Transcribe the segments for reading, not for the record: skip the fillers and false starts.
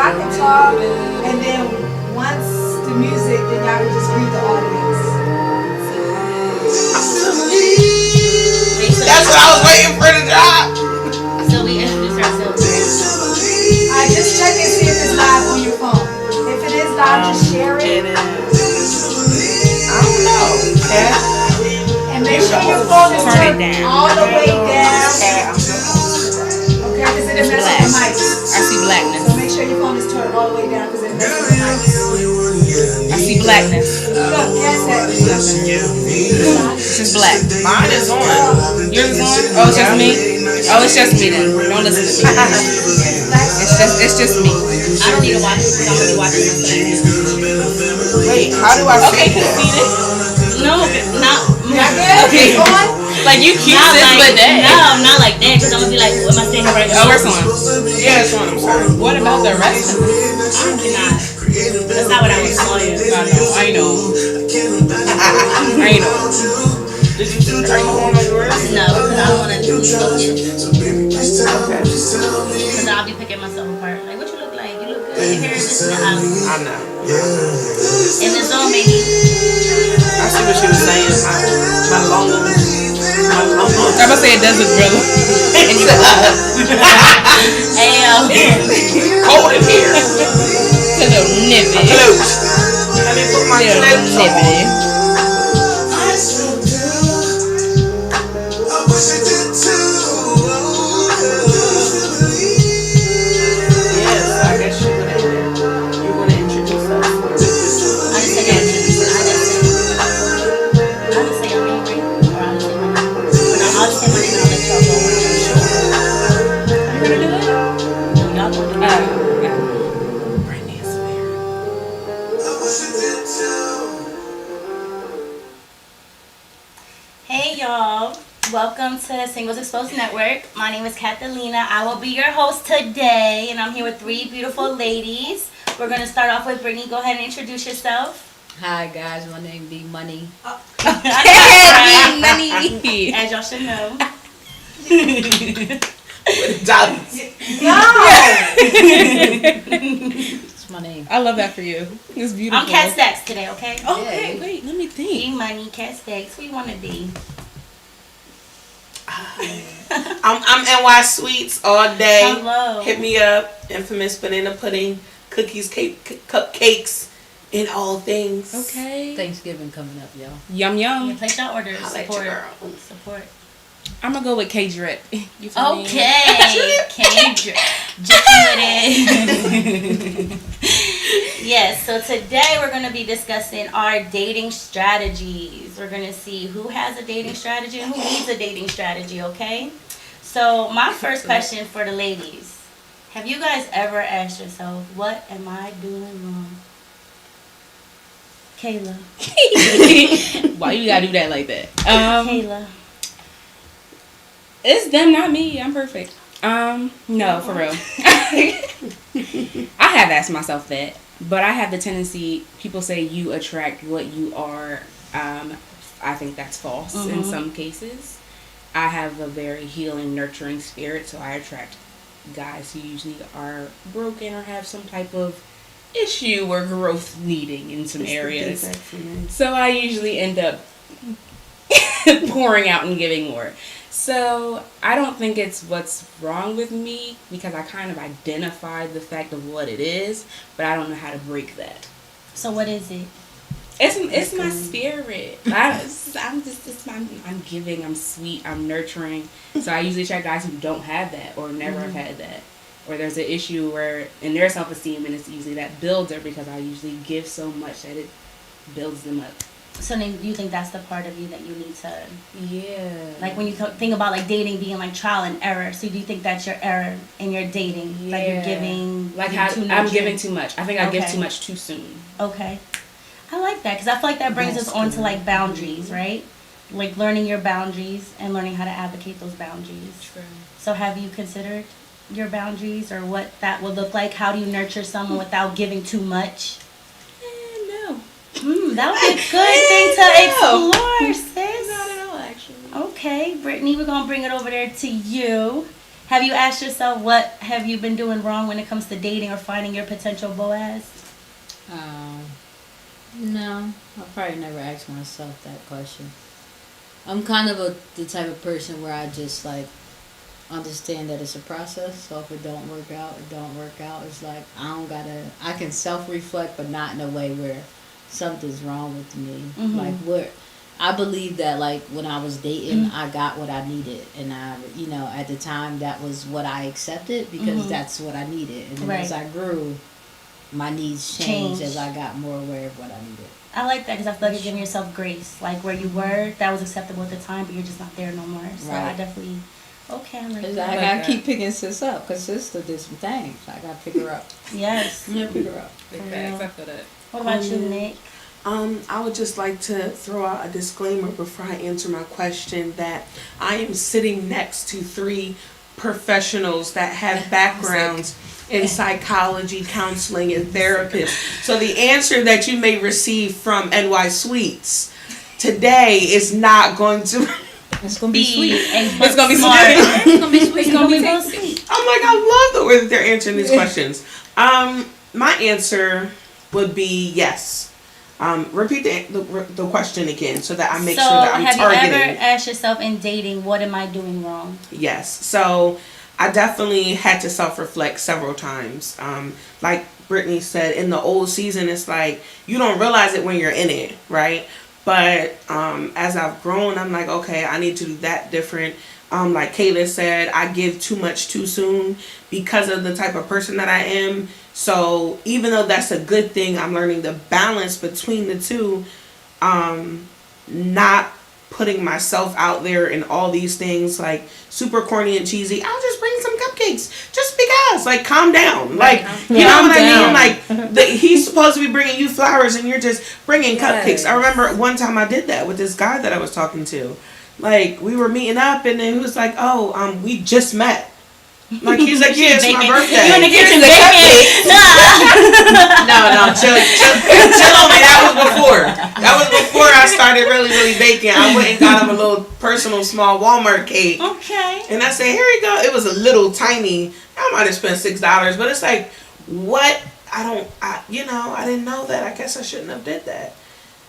I can talk, and then once the music, then y'all can just greet the audience. That's what I was waiting for the drop. So we introduce ourselves. Alright, just check and see if it's live on your phone. If it is live, just share it. I don't know. Yeah. And make sure your phone is turned all the way down. Okay, because it messes with the mic. I see blackness. So make sure your phone is turned all the way down because it messes with the mic. I see blackness. Look, guess that. It's just black. Mine is on. Yours is on? Oh, it's just me? Oh, it's just me then. Don't listen to me. It's just me. I don't need to watch it because I'm going to be watching this. Wait, how do I Okay, say this? conceited. No, not. Okay. Like you cute Not sis, like, but that. no, not like that because I'm going to be like, am I staying here right now? Oh, it's on. Yeah, it's on. I'm sorry. What about the rest of it? I cannot. That's not what I was calling. I know. Did you see? Are you on yours? No, because I don't want to look it. Okay. Because I'll be picking myself apart. Like, what you look like? You look good. Your hair is this and that. I know. In the zone, maybe. I see what she was saying. My long one. I'm about to say it does look real. Cold in here. It's a little nippy. Close. Let me put my clothes on. Yes, I guess you want to introduce us. I just say your name, right? Or I'll just say my name. No, I'll just say my name and I'll let y'all go. You gonna do it? No, y'all gonna do it. Brittany is there. Hey y'all, welcome to Singles Exposed Network. My name is Catalina. I will be your host today, and I'm here with three beautiful ladies. We're gonna start off with Brittany. Go ahead and introduce yourself. Hi guys, my name Big Money. Money. As y'all should know. With dollars. That's my name. I love that for you. It's beautiful. I'm Cat Stacks today, okay? Okay, wait, let me think. G-Money, Cat Stacks. Who you wanna be? I'm NY Sweets all day. Hello. Hit me up. Infamous banana pudding, cookies, cupcakes, and all things. Okay. Thanksgiving coming up, y'all. Yum Yeah, yum. place your orders. Holla at Support. your girl. Support. I'm gonna go with K Drip. You feel me? Okay. Kendra. Just with it. Yes, so today we're going to be discussing our dating strategies. We're going to see who has a dating strategy and who needs a dating strategy, okay? So my first question for the ladies. Have you guys ever asked yourself, what am I doing wrong? Kayla. Why you gotta do that like that? Kayla. It's them, not me. I'm perfect. No, for real. I have asked myself that, but I have the tendency. People say you attract what you are. I think that's false in some cases. I have a very healing, nurturing spirit, so I attract guys who usually are broken or have some type of issue or growth needing in some areas. So I usually end up pouring out and giving more. So I don't think it's what's wrong with me because I kind of identified the fact of what it is, but I don't know how to break that. So what is it? It's my spirit. I'm giving. I'm sweet. I'm nurturing. So I usually attract guys who don't have that or never have had that, or there's an issue where in their self-esteem, and it's usually that builder because I usually give so much that it builds them up. So then you think that's the part of you that you need to, Yeah. like when you think about like dating being like trial and error. So do you think that's your error in your dating? Yeah. Like you're giving, like you're how too I'm nurturing? giving too much. I think I give Okay. too much too soon. Okay. I like that because I feel like that brings us on to like boundaries, right? Like learning your boundaries and learning how to advocate those boundaries. True. So have you considered your boundaries or what that would look like? How do you nurture someone without giving too much? No. That would be a good thing to explore, sis. Not at all, actually. Okay, Brittany, we're going to bring it over there to you. Have you asked yourself what have you been doing wrong when it comes to dating or finding your potential Boaz? No, I probably never asked myself that question. I'm kind of the type of person where I just like understand that it's a process. So if it don't work out, it don't work out. It's like I can self-reflect, but not in a way where something's wrong with me. Mhm. Like what I believe that like when I was dating, I got what I needed, and at the time that was what I accepted because that's what I needed. And then Right. as I grew, my needs changed as I got more aware of what I needed. I like that because I feel like you're giving yourself grace. Like where you were, that was acceptable at the time, but you're just not there no more. So I Right. definitely, okay, I like Cause that. I like gotta that. keep picking sis up, cause sister did some things. I gotta pick her up. Yes. Yeah, pick her up. Big For facts, real. I feel that. What about you, Nick? I would just like to throw out a disclaimer before I answer my question that I am sitting next to 3 professionals that have backgrounds in psychology, counseling, and therapists. So the answer that you may receive from NY Sweets today is not going to. It's gonna be sweet. It's gonna be smart. sweet. It's gonna be sweet. It's gonna be so sweet. I'm like, I love the way that they're answering these questions. My answer would be yes. Repeat the question again so that I make sure that I'm have targeting. you ever asked yourself in dating, what am I doing wrong? Yes. So I definitely had to self-reflect several times. Like Brittany said, in the old season, it's like you don't realize it when you're in it, right? But as I've grown, I'm like, okay, I need to do that different. Like Kayla said, I give too much too soon because of the type of person that I am. So even though that's a good thing, I'm learning the balance between the two. Not putting myself out there in all these things like super corny and cheesy. I'll just bring some cupcakes just because. Like, calm down. Like, you know what I mean? Like, he's supposed to be bringing you flowers and you're just bringing cupcakes. I remember one time I did that with this guy that I was talking to. Like, we were meeting up and then he was like, oh, we just met. Like, he's like, yeah, it's my birthday. You in the kitchen Here's the baking? No, chill on me. That was before. That was before I started really, really baking. I went and got him a little personal small Walmart cake. Okay. And I said, here you go. It was a little tiny. I might have spent $6, but it's like, what? I didn't know that. I guess I shouldn't have did that.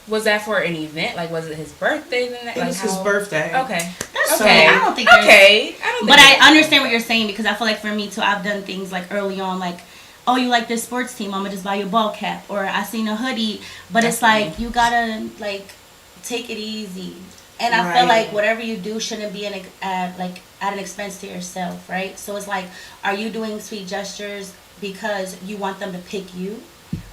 Was that for an event? Like, was it his birthday? It was his birthday. Okay. That's Okay. I don't think there's... Okay. I don't But think I understand what you're saying because I feel like for me too, I've done things like early on, like, oh, you like this sports team, I'm gonna just buy you a ball cap, or I seen a hoodie, but it's like you gotta like take it easy, and I feel Right. like whatever you do shouldn't be at an expense to yourself, right? So it's like, are you doing sweet gestures because you want them to pick you,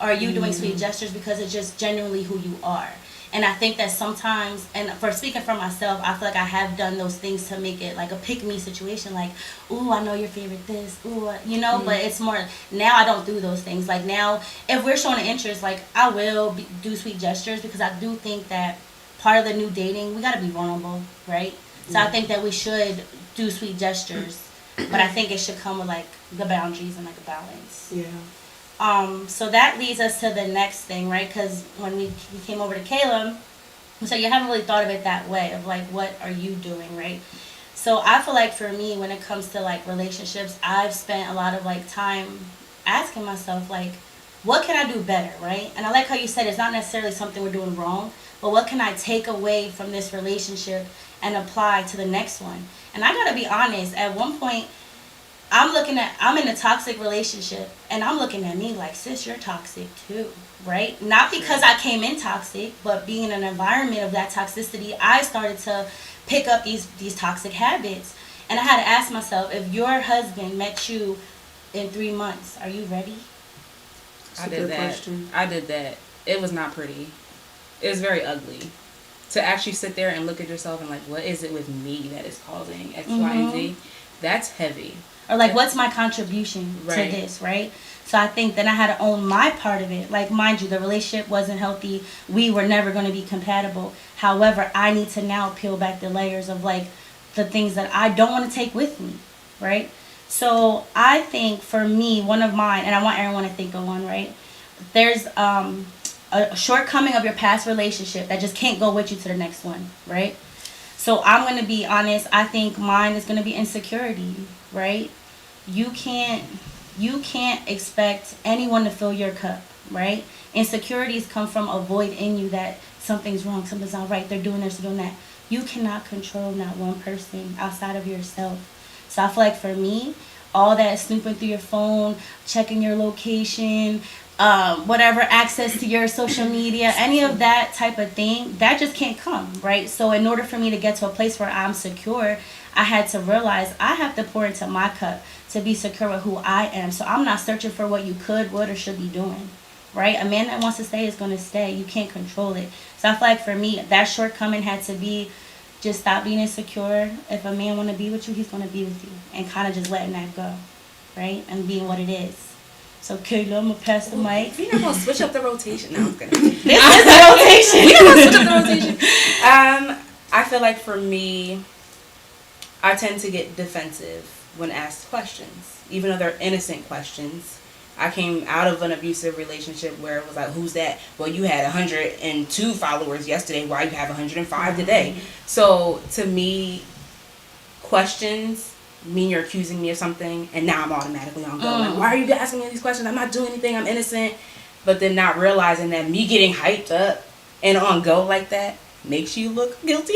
or are you doing sweet gestures because it's just genuinely who you are? And I think that sometimes, and for speaking for myself, I feel like I have done those things to make it like a pick-me situation. Like, ooh, I know your favorite this, ooh, but it's more, now I don't do those things. Like now, if we're showing an interest, like I will do sweet gestures because I do think that part of the new dating, we got to be vulnerable, right? So I think that we should do sweet gestures, but I think it should come with like the boundaries and like a balance. Yeah. So that leads us to the next thing, right? Because when we came over to Caleb, so you haven't really thought of it that way of like, what are you doing, right? So I feel like for me, when it comes to like relationships, I've spent a lot of like time asking myself like, what can I do better, right? And I like how you said it's not necessarily something we're doing wrong, but what can I take away from this relationship and apply to the next one? And I gotta be honest, at one point, I'm in a toxic relationship and I'm looking at me like, sis, you're toxic too, right? Not because I came in toxic, but being in an environment of that toxicity, I started to pick up these toxic habits. And I had to ask myself, if your husband met you in 3 months, are you ready? I did that. It was not pretty. It was very ugly. To actually sit there and look at yourself and like, what is it with me that is causing X, Y, and Z? That's heavy. Or like, what's my contribution to this, right? So I think then I had to own my part of it. Like, mind you, the relationship wasn't healthy. We were never going to be compatible. However, I need to now peel back the layers of like the things that I don't want to take with me, right? So I think for me, one of mine, and I want everyone to think of one, right? There's a shortcoming of your past relationship that just can't go with you to the next one, right? So I'm going to be honest. I think mine is going to be insecurity, right? You can't expect anyone to fill your cup, right? Insecurities come from a void in you that something's wrong, something's not right, they're doing this, they're doing that. You cannot control not one person outside of yourself. So I feel like for me, all that snooping through your phone, checking your location, whatever, access to your social media, any of that type of thing, that just can't come, right? So in order for me to get to a place where I'm secure, I had to realize I have to pour into my cup to be secure with who I am. So I'm not searching for what you could, would, or should be doing, right? A man that wants to stay is going to stay. You can't control it. So I feel like for me, that shortcoming had to be just stop being insecure. If a man want to be with you, he's going to be with you. And kind of just letting that go, right? And being what it is. So, Kayla, I'm going to pass the mic. We're not going to switch up the rotation. No, I'm kidding. This is the rotation. We're not going to switch up the rotation. I feel like for me, I tend to get defensive when asked questions, even though they're innocent questions. I came out of an abusive relationship where it was like, who's that? Well, you had 102 followers yesterday. Why you have 105 today? So to me, questions mean you're accusing me of something, and now I'm automatically on go. Like, why are you asking me these questions? I'm not doing anything. I'm innocent. But then not realizing that me getting hyped up and on go like that makes you look guilty.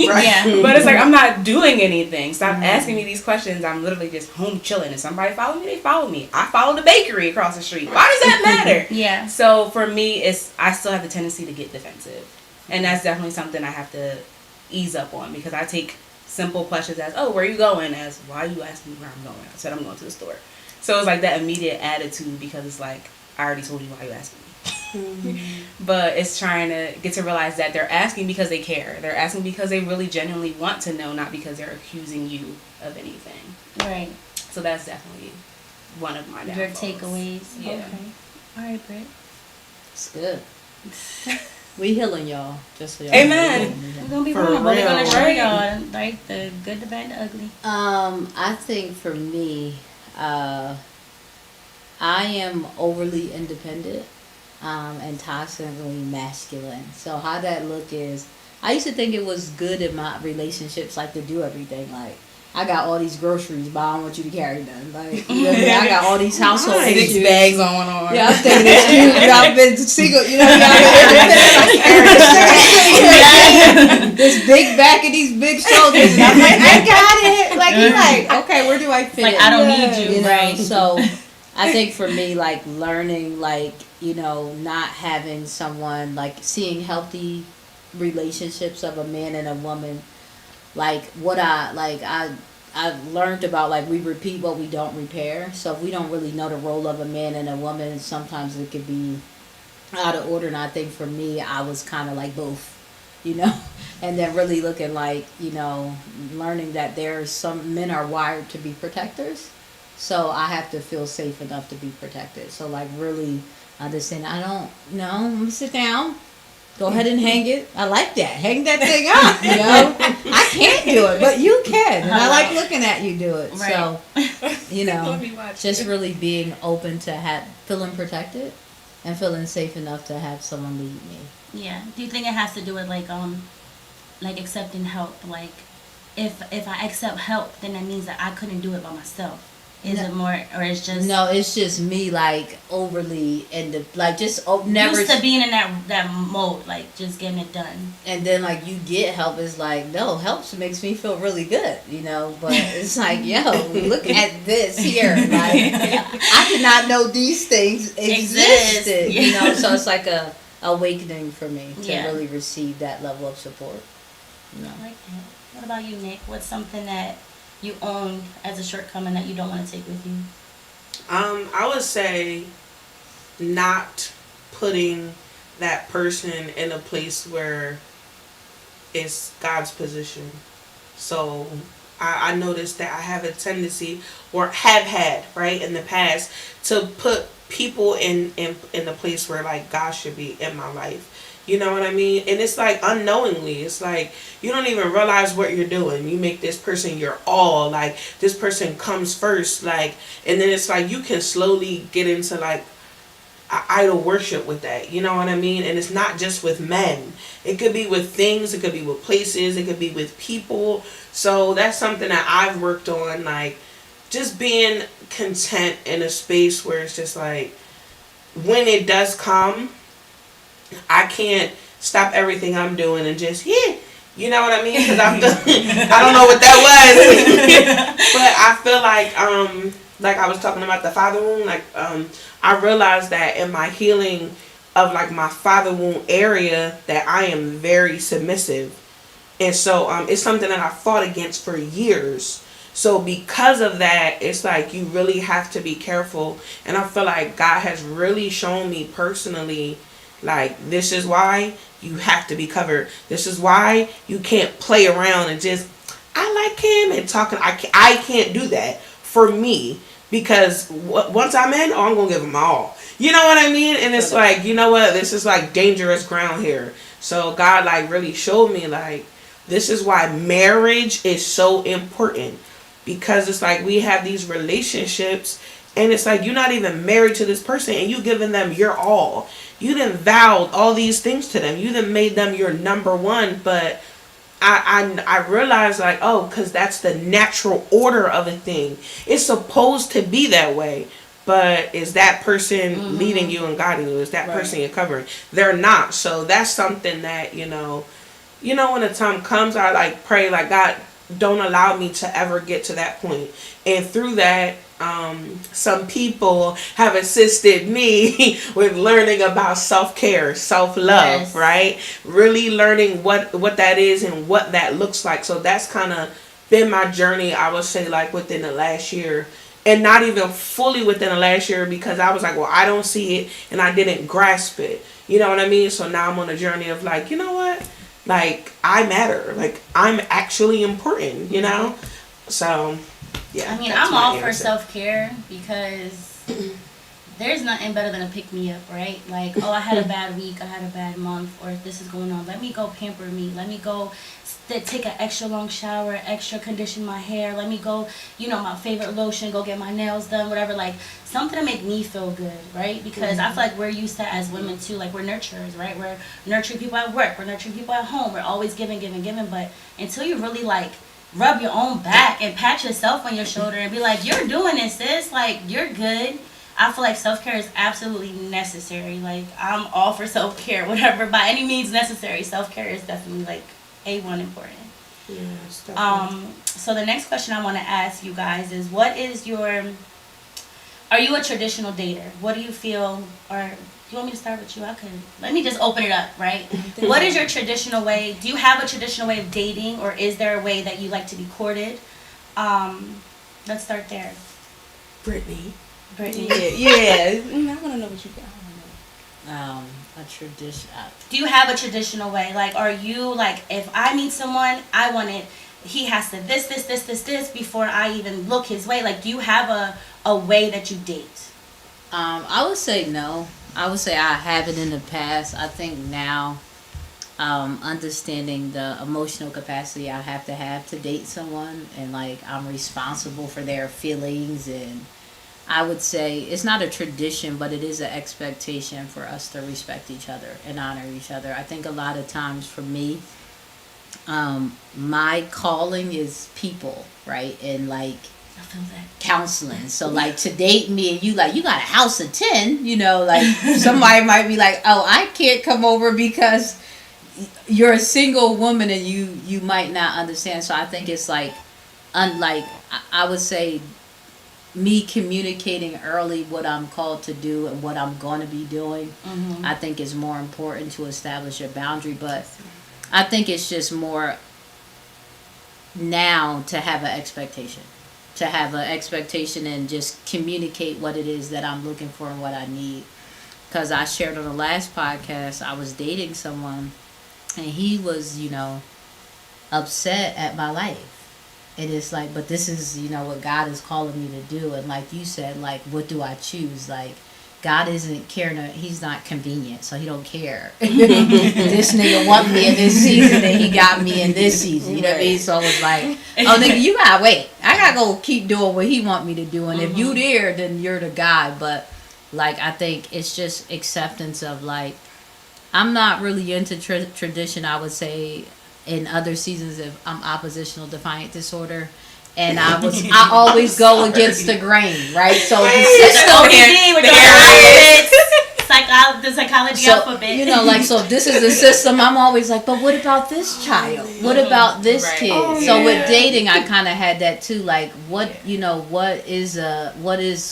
Right. Yeah. But it's like, I'm not doing anything. Stop asking me these questions. I'm literally just home chilling. If somebody follow me, they follow me. I follow the bakery across the street. Why does that matter? Yeah. So for me, I still have the tendency to get defensive. And that's definitely something I have to ease up on, because I take simple questions as, oh, where are you going? As, why are you asking me where I'm going? I said I'm going to the store. So it's like that immediate attitude, because it's like, I already told you why you asking me. But it's trying to get to realize that they're asking because they care. They're asking because they really genuinely want to know, not because they're accusing you of anything. Right. So that's definitely one of my Your downfalls. takeaways. Yeah. Okay. All right, Britt. It's good. We healing y'all. Just so y'all Amen. We're going to be For vulnerable. We're going real, to show right? y'all, like, the good, the bad, the ugly. I think for me, I am overly independent, and toxically masculine. So how that look is, I used to think it was good in my relationships, like, to do everything. Like, I got all these groceries, but I don't want you to carry them. Like, you know, I got all these household Nice. issues. 6 bags on one arm. Yeah, I'm thinking it's cute. You know, I've been single. You know, this big back and these big shoulders. And I'm like, I got it. Like, he's like, okay, where do I fit Like, in? I don't need you, You know, right? so I think for me, like, learning, like, you know, not having someone, like, seeing healthy relationships of a man and a woman, like, what I've learned about, like, we repeat what we don't repair. So if we don't really know the role of a man and a woman, sometimes it could be out of order. And I think for me, I was kind of like both, you know, and then really looking, like, you know, learning that there's some men are wired to be protectors. So I have to feel safe enough to be protected. So, like, really understand, I don't know, I'm gonna sit down. Go ahead and hang it. I like that. Hang that thing up, you know. I can't do it, but you can. And I like looking at you do it. Right. So, you know, just really being open to feeling protected and feeling safe enough to have someone lead me. Yeah. Do you think it has to do with, like accepting help? Like, if I accept help, then that means that I couldn't do it by myself. Is No. it more, or it's just No, it's just me, like, overly never. used to being in that mode, like just getting it done? And then, like, you get help, it's like, no, help makes me feel really good, you know. But it's like, yo, look at this here. Like, I did not know these things existed, you know. So it's like a awakening for me to Yeah. really receive that level of support. You know. I like that. What about you, Nick? What's something that you own as a shortcoming that you don't want to take with you? I would say not putting that person in a place where it's God's position. So I noticed that I have a tendency, or have had, right, in the past, to put people in the place where, like, God should be in my life. You know what I mean? And it's like unknowingly. It's like you don't even realize what you're doing. You make this person your all. Like, this person comes first. Like, and then it's like you can slowly get into, like, idol worship with that. You know what I mean? And it's not just with men. It could be with things. It could be with places. It could be with people. So that's something that I've worked on, like just being content in a space where it's just like, when it does come, I can't stop everything I'm doing and just, yeah. You know what I mean? Because I don't know what that was. But I feel like I was talking about the father wound, I realized that in my healing of like my father wound area that I am very submissive. And so it's something that I fought against for years. So because of that, it's like you really have to be careful. And I feel like God has really shown me personally, like, this is why you have to be covered. This is why you can't play around and just, I like him and talking. I can't do that for me, because once I'm in, I'm going to give him all. You know what I mean? And it's like, you know what? This is like dangerous ground here. So God like really showed me, like, this is why marriage is so important. Because it's like we have these relationships and it's like you're not even married to this person and you giving them your all. You done vowed all these things to them. You done made them your number one. But I realized, like, oh, because that's the natural order of a thing. It's supposed to be that way. But is that person leading you and guiding you? Is that person you're covering? They're not. So that's something that, you know, when the time comes, I like pray, like, God, don't allow me to ever get to that point. And through that, some people have assisted me with learning about self-care, self-love, right? Really learning what that is and what that looks like. So that's kind of been my journey, I would say, like within the last year. And not even fully within the last year, because I was like, well, I don't see it and I didn't grasp it. You know what I mean? So now I'm on a journey of like, you know what? Like, I matter. Like, I'm actually important, you know? So, yeah. I mean, I'm all for self-care because there's nothing better than a pick-me-up, right? Like, oh, I had a bad week, I had a bad month, or this is going on. Let me go pamper me. Let me go take an extra long shower, extra condition my hair. Let me go, my favorite lotion, go get my nails done, whatever. Like, something to make me feel good, right? Because I feel like we're used to, as women too, like, we're nurturers, right? We're nurturing people at work, we're nurturing people at home, we're always giving. But until you really, like, rub your own back and pat yourself on your shoulder and be like, you're doing this, sis, like, you're good. I feel like self-care is absolutely necessary. Like, I'm all for self-care, whatever, by any means necessary. Self-care is definitely, like, A1 important. Yeah, so the next question I want to ask you guys is, are you a traditional dater? What do you feel, or do you want me to start with you? Let me just open it up, right? What is your traditional way? Do you have a traditional way of dating, or is there a way that you like to be courted? Let's start there. Brittany. Yeah. I want to know what you got. A tradition. Do you have a traditional way? Like, are you like, if I meet someone, I want it, he has to this before I even look his way? Like, do you have a way that you date? I would say no. I would say I haven't in the past. I think now, understanding the emotional capacity I have to date someone, and like I'm responsible for their feelings, and I would say it's not a tradition, but it is an expectation for us to respect each other and honor each other. I think a lot of times for me, my calling is people, right? And like counseling. So like to date me and you got a house of 10, like somebody might be like, oh, I can't come over because you're a single woman and you might not understand. So I think it's like, unlike, I would say, me communicating early what I'm called to do and what I'm going to be doing, I think is more important to establish a boundary. But I think it's just more now to have an expectation. And just communicate what it is that I'm looking for and what I need. Because I shared on the last podcast, I was dating someone and he was, upset at my life. And it's like, but this is, what God is calling me to do. And like you said, like, what do I choose? Like, God isn't caring. He's not convenient, so he don't care. This nigga want me in this season and he got me in this season. You know what I mean? So it was like, oh, nigga, you gotta wait. I gotta go keep doing what he want me to do. And if you there, then you're the guy. But Like, I think it's just acceptance of, like, I'm not really into tradition, I would say, in other seasons of oppositional defiant disorder. And I always go against the grain, right? So the system ODD, we're doing alphabets, the psychology alphabet. You know, like, so if this is the system, I'm always like, but what about this child? What about this kid? Oh, so yeah. with dating, I kind of had that too. Like, what is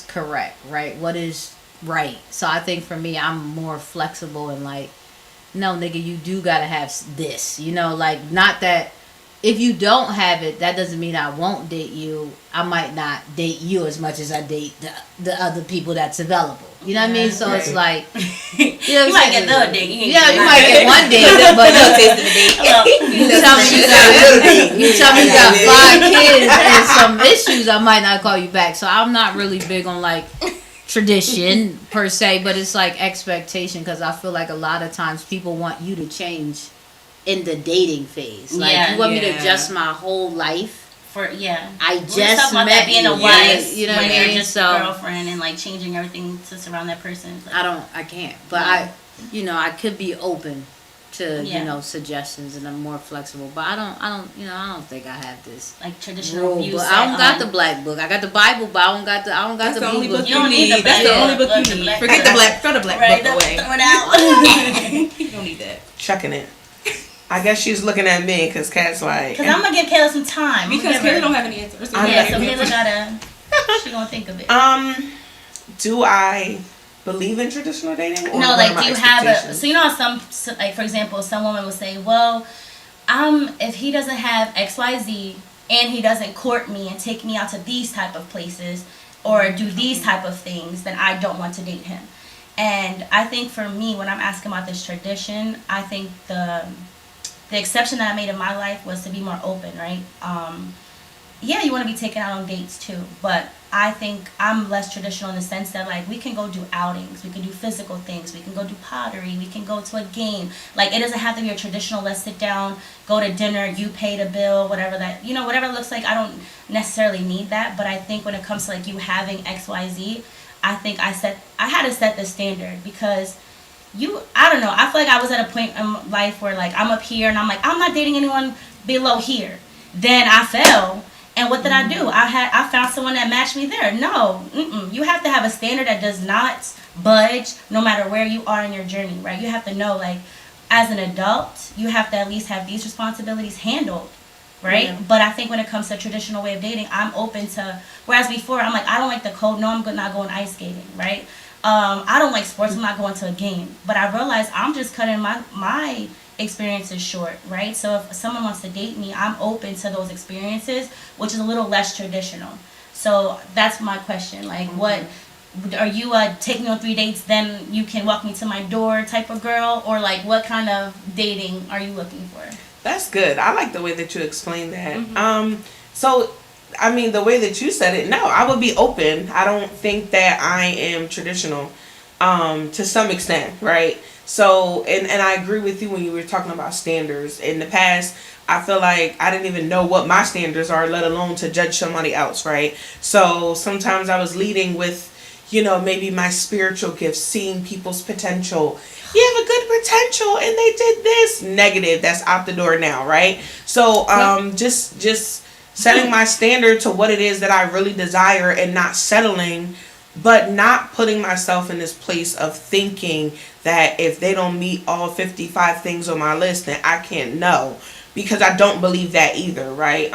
correct, right? What is right? So I think for me, I'm more flexible and like, no, nigga, you do gotta have this. You know, like, not that. If you don't have it, that doesn't mean I won't date you. I might not date you as much as I date the other people that's available. You know what I mean? So it's like, you know, you might get the date. You might get one date, but you tell me you got 5 kids and some issues, I might not call you back. So I'm not really big on like tradition per se, but it's like expectation, because I feel like a lot of times people want you to change in the dating phase. Like, you want me to adjust my whole life? I just met being you. a wife, You know what I you're mean? just a girlfriend and like changing everything to surround that person. Like, I can't. But I could be open to, suggestions, and I'm more flexible. But I don't think I have this like traditional rule. views. But I don't got the black book. I got the Bible, but I don't got the the blue only book. book You don't need the That's the only book black you need. book. Forget the black. Throw the black right, book away. throw it out. You don't need that. Checking it. I guess she's looking at me because Kat's like. Because I'm gonna give Kayla some time. Because Kayla don't have any answers. Yeah, so Kayla gotta. She gonna think of it. Do I believe in traditional dating? Or No, what like, are my do you have a? expectations? So you know, how like for example, some woman will say, "Well, if he doesn't have X, Y, Z, and he doesn't court me and take me out to these type of places or do these type of things, then I don't want to date him." And I think for me, when I'm asking about this tradition, I think the exception that I made in my life was to be more open, right? Yeah, you want to be taken out on dates too, but I think I'm less traditional in the sense that, like, we can go do outings, we can do physical things, we can go do pottery, we can go to a game. Like, it doesn't have to be a traditional, let's sit down, go to dinner, you pay the bill, whatever that, whatever it looks like. I don't necessarily need that, but I think when it comes to, like, you having XYZ, I think I had to set the standard, because I don't know, I feel like I was at a point in life where, like, I'm up here and I'm like, I'm not dating anyone below here. Then I fell, and what did I do? I found someone that matched me there. No, you have to have a standard that does not budge no matter where you are in your journey, right? You have to know, like, as an adult, you have to at least have these responsibilities handled, right? Yeah. But I think when it comes to a traditional way of dating, I'm open to, whereas before, I'm like, I don't like the cold, no, I'm not going ice skating, right? I don't like sports, I'm not going to a game. But I realized I'm just cutting my experiences short, right? So if someone wants to date me, I'm open to those experiences, which is a little less traditional. So that's my question. Like, what are you take me on 3 dates, then you can walk me to my door type of girl? Or, like, what kind of dating are you looking for? That's good. I like the way that you explained that. So, I mean, the way that you said it, no, I would be open. I don't think that I am traditional to some extent, right? So, and I agree with you when you were talking about standards. In the past, I feel like I didn't even know what my standards are, let alone to judge somebody else, right? So sometimes I was leading with, maybe my spiritual gifts, seeing people's potential. You have a good potential and they did this. Negative, that's out the door now, right? So just setting my standard to what it is that I really desire and not settling, but not putting myself in this place of thinking that if they don't meet all 55 things on my list, then I can't know, because I don't believe that either, right?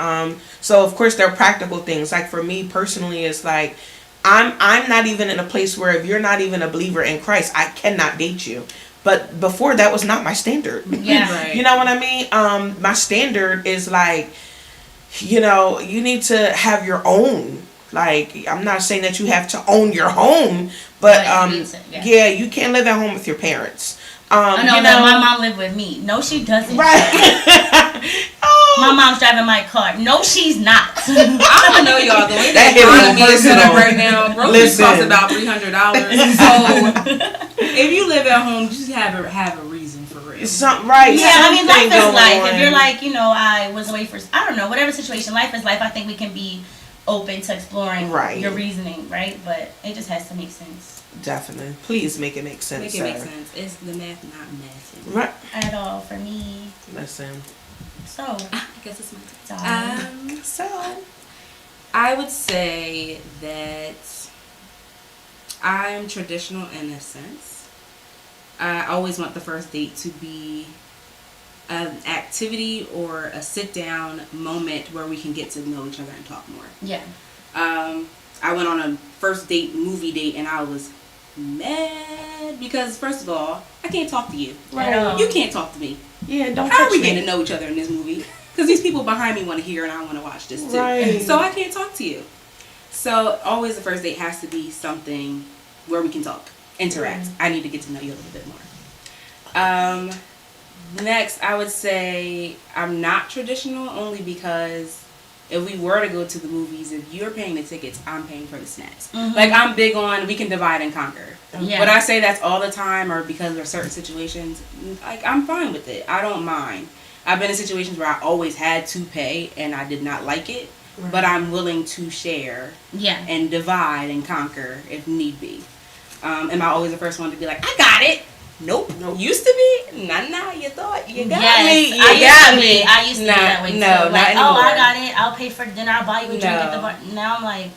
So of course there are practical things. Like for me personally, it's like I'm not even in a place where if you're not even a believer in Christ, I cannot date you. But before, that was not my standard. Yeah. Right. You know what I mean? My standard is like, you need to have your own. Like, I'm not saying that you have to own your home, but yeah, you can't live at home with your parents. I know, my mom lived with me. No, she doesn't. Right. My mom's driving my car. No, she's not. I don't know, y'all. The way that economy is set up personal. right now, groceries cost about $300. So if you live at home, just have a reason for real. Something, right? Yeah, I mean, life is life. On. If you're like, I was away for, I don't know, whatever situation, life is life. I think we can be open to exploring your reasoning, right? But it just has to make sense. Definitely. Please make it make sense, Make it sir. make sense. It's the math not mathing. Right. At all for me. Listen. So, I guess it's my Dawn. So. I would say that I'm traditional in a sense. I always want the first date to be an activity or a sit down moment where we can get to know each other and talk more. Yeah. I went on a first date, movie date, and I was mad because, first of all, I can't talk to you. Right. You can't talk to me. Yeah, don't How are touch we me. getting to know each other in this movie? Because these people behind me want to hear and I want to watch this too. Right. So I can't talk to you. So always the first date has to be something where we can talk, interact. I need to get to know you a little bit more. Next, I would say I'm not traditional only because if we were to go to the movies, if you're paying the tickets, I'm paying for the snacks. Mhm. Like, I'm big on we can divide and conquer. Yeah. Would I say that's all the time or because there are certain situations? Like, I'm fine with it. I don't mind. I've been in situations where I always had to pay and I did not like it, but I'm willing to share Yeah. and divide and conquer if need be. Am I always the first one to be like, I got it? Nope. Used to be? Nah, you thought you got me. You got me. I used to be that way too. No, Like, not oh, anymore. I got it. I'll pay for dinner. I'll buy you a drink at the No. bar. Now I'm like,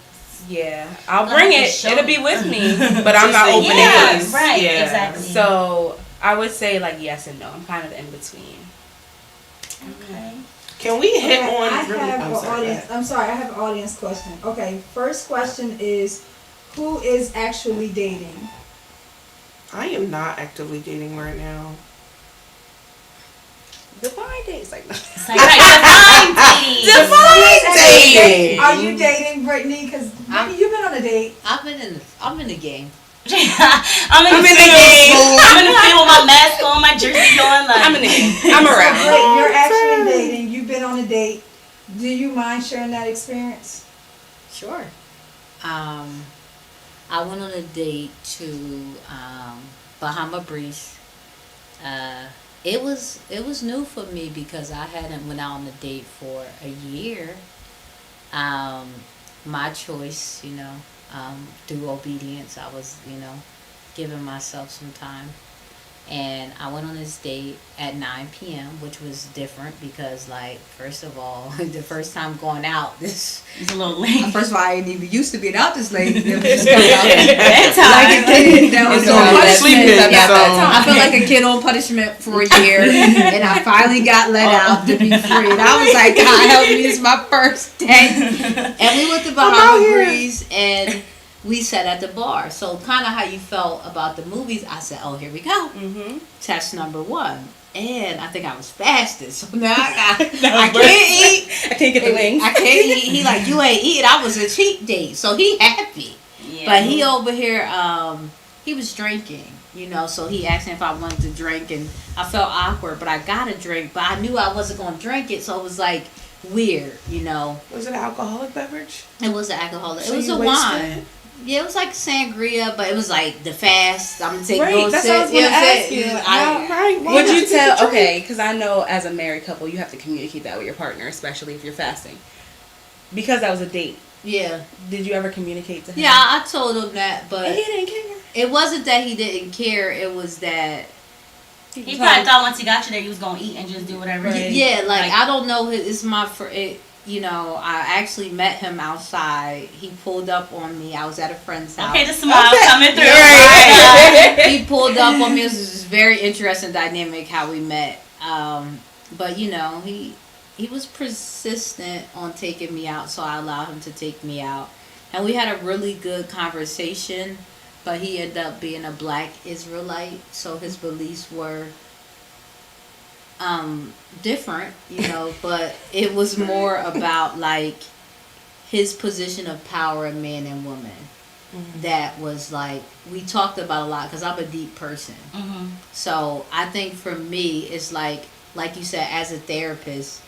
Yeah, I'll Like, bring just it. show It'll me. be with me, but I'm not Just opening yeah, it. right, Yeah. exactly. So I would say like yes and no. I'm kind of in between. okay. Can we hit Okay, on? I really- have I'm an sorry, audience. I'm sorry, I have an audience question. Okay, first question is, who is actually dating? I am not actively dating right now. Define dates like that. It's like, right, define dating. Dating. Are you dating, Brittany? Because you've been on a date. I'm in the game. I'm in the game. I'm in the field with my mask on, my jersey on. Like, I'm in the game. I'm So, around. Britt, you're actually dating. You've been on a date. Do you mind sharing that experience? Sure. I went on a date to Bahama Breeze. It was new for me because I hadn't went out on a date for a year. My choice, through obedience, I was, giving myself some time. And I went on this date at 9 p.m., which was different because, like, first of all, the first time going out, it's a little late. first of all, I ain't even used to being out this late. It was just coming out Bedtime. like a kid that was It's on all punishment. sleeping, Yeah, so- I felt like a kid on punishment for a year, and I finally got let out to be free. And I was like, God help me, it's my first day. And we went to Bahama Breeze, and we sat at the bar. So kind of how you felt about the movies, I said, oh, here we go. Mm-hmm. Test number 1. And I think I was fasting. So now I can't eat. I can't get the wings. I can't eat. He like, you ain't eating. I was a cheat date. So he happy. Yeah. But he over here, he was drinking, so he asked me if I wanted to drink, and I felt awkward, but I got a drink, but I knew I wasn't going to drink it, so it was like weird, Was it an alcoholic beverage? It was an alcoholic. So It was you a wasted? wine. Yeah, it was like sangria, but it was like the fast. I'm going to take Right, those that's what I was sips. gonna what I'm ask saying? you. Right. why Would not? you tell? Okay, because I know as a married couple, you have to communicate that with your partner, especially if you're fasting. Because that was a date. Yeah. Did you ever communicate to him? Yeah, I told him that, And but he didn't care. it wasn't that he didn't care. It was that He probably thought once he got you there, he was gonna eat and just do whatever. Right. yeah, like I don't know. It's my I actually met him outside. He pulled up on me. I was at a friend's house. Okay, the smile coming through. Right. He pulled up on me. It was this very interesting dynamic how we met. But he was persistent on taking me out, so I allowed him to take me out, and we had a really good conversation. But he ended up being a Black Israelite, so his beliefs were different, but it was more about like his position of power of man and woman. That was like, we talked about a lot because I'm a deep person. Mm-hmm. So I think for me, it's like you said, as a therapist,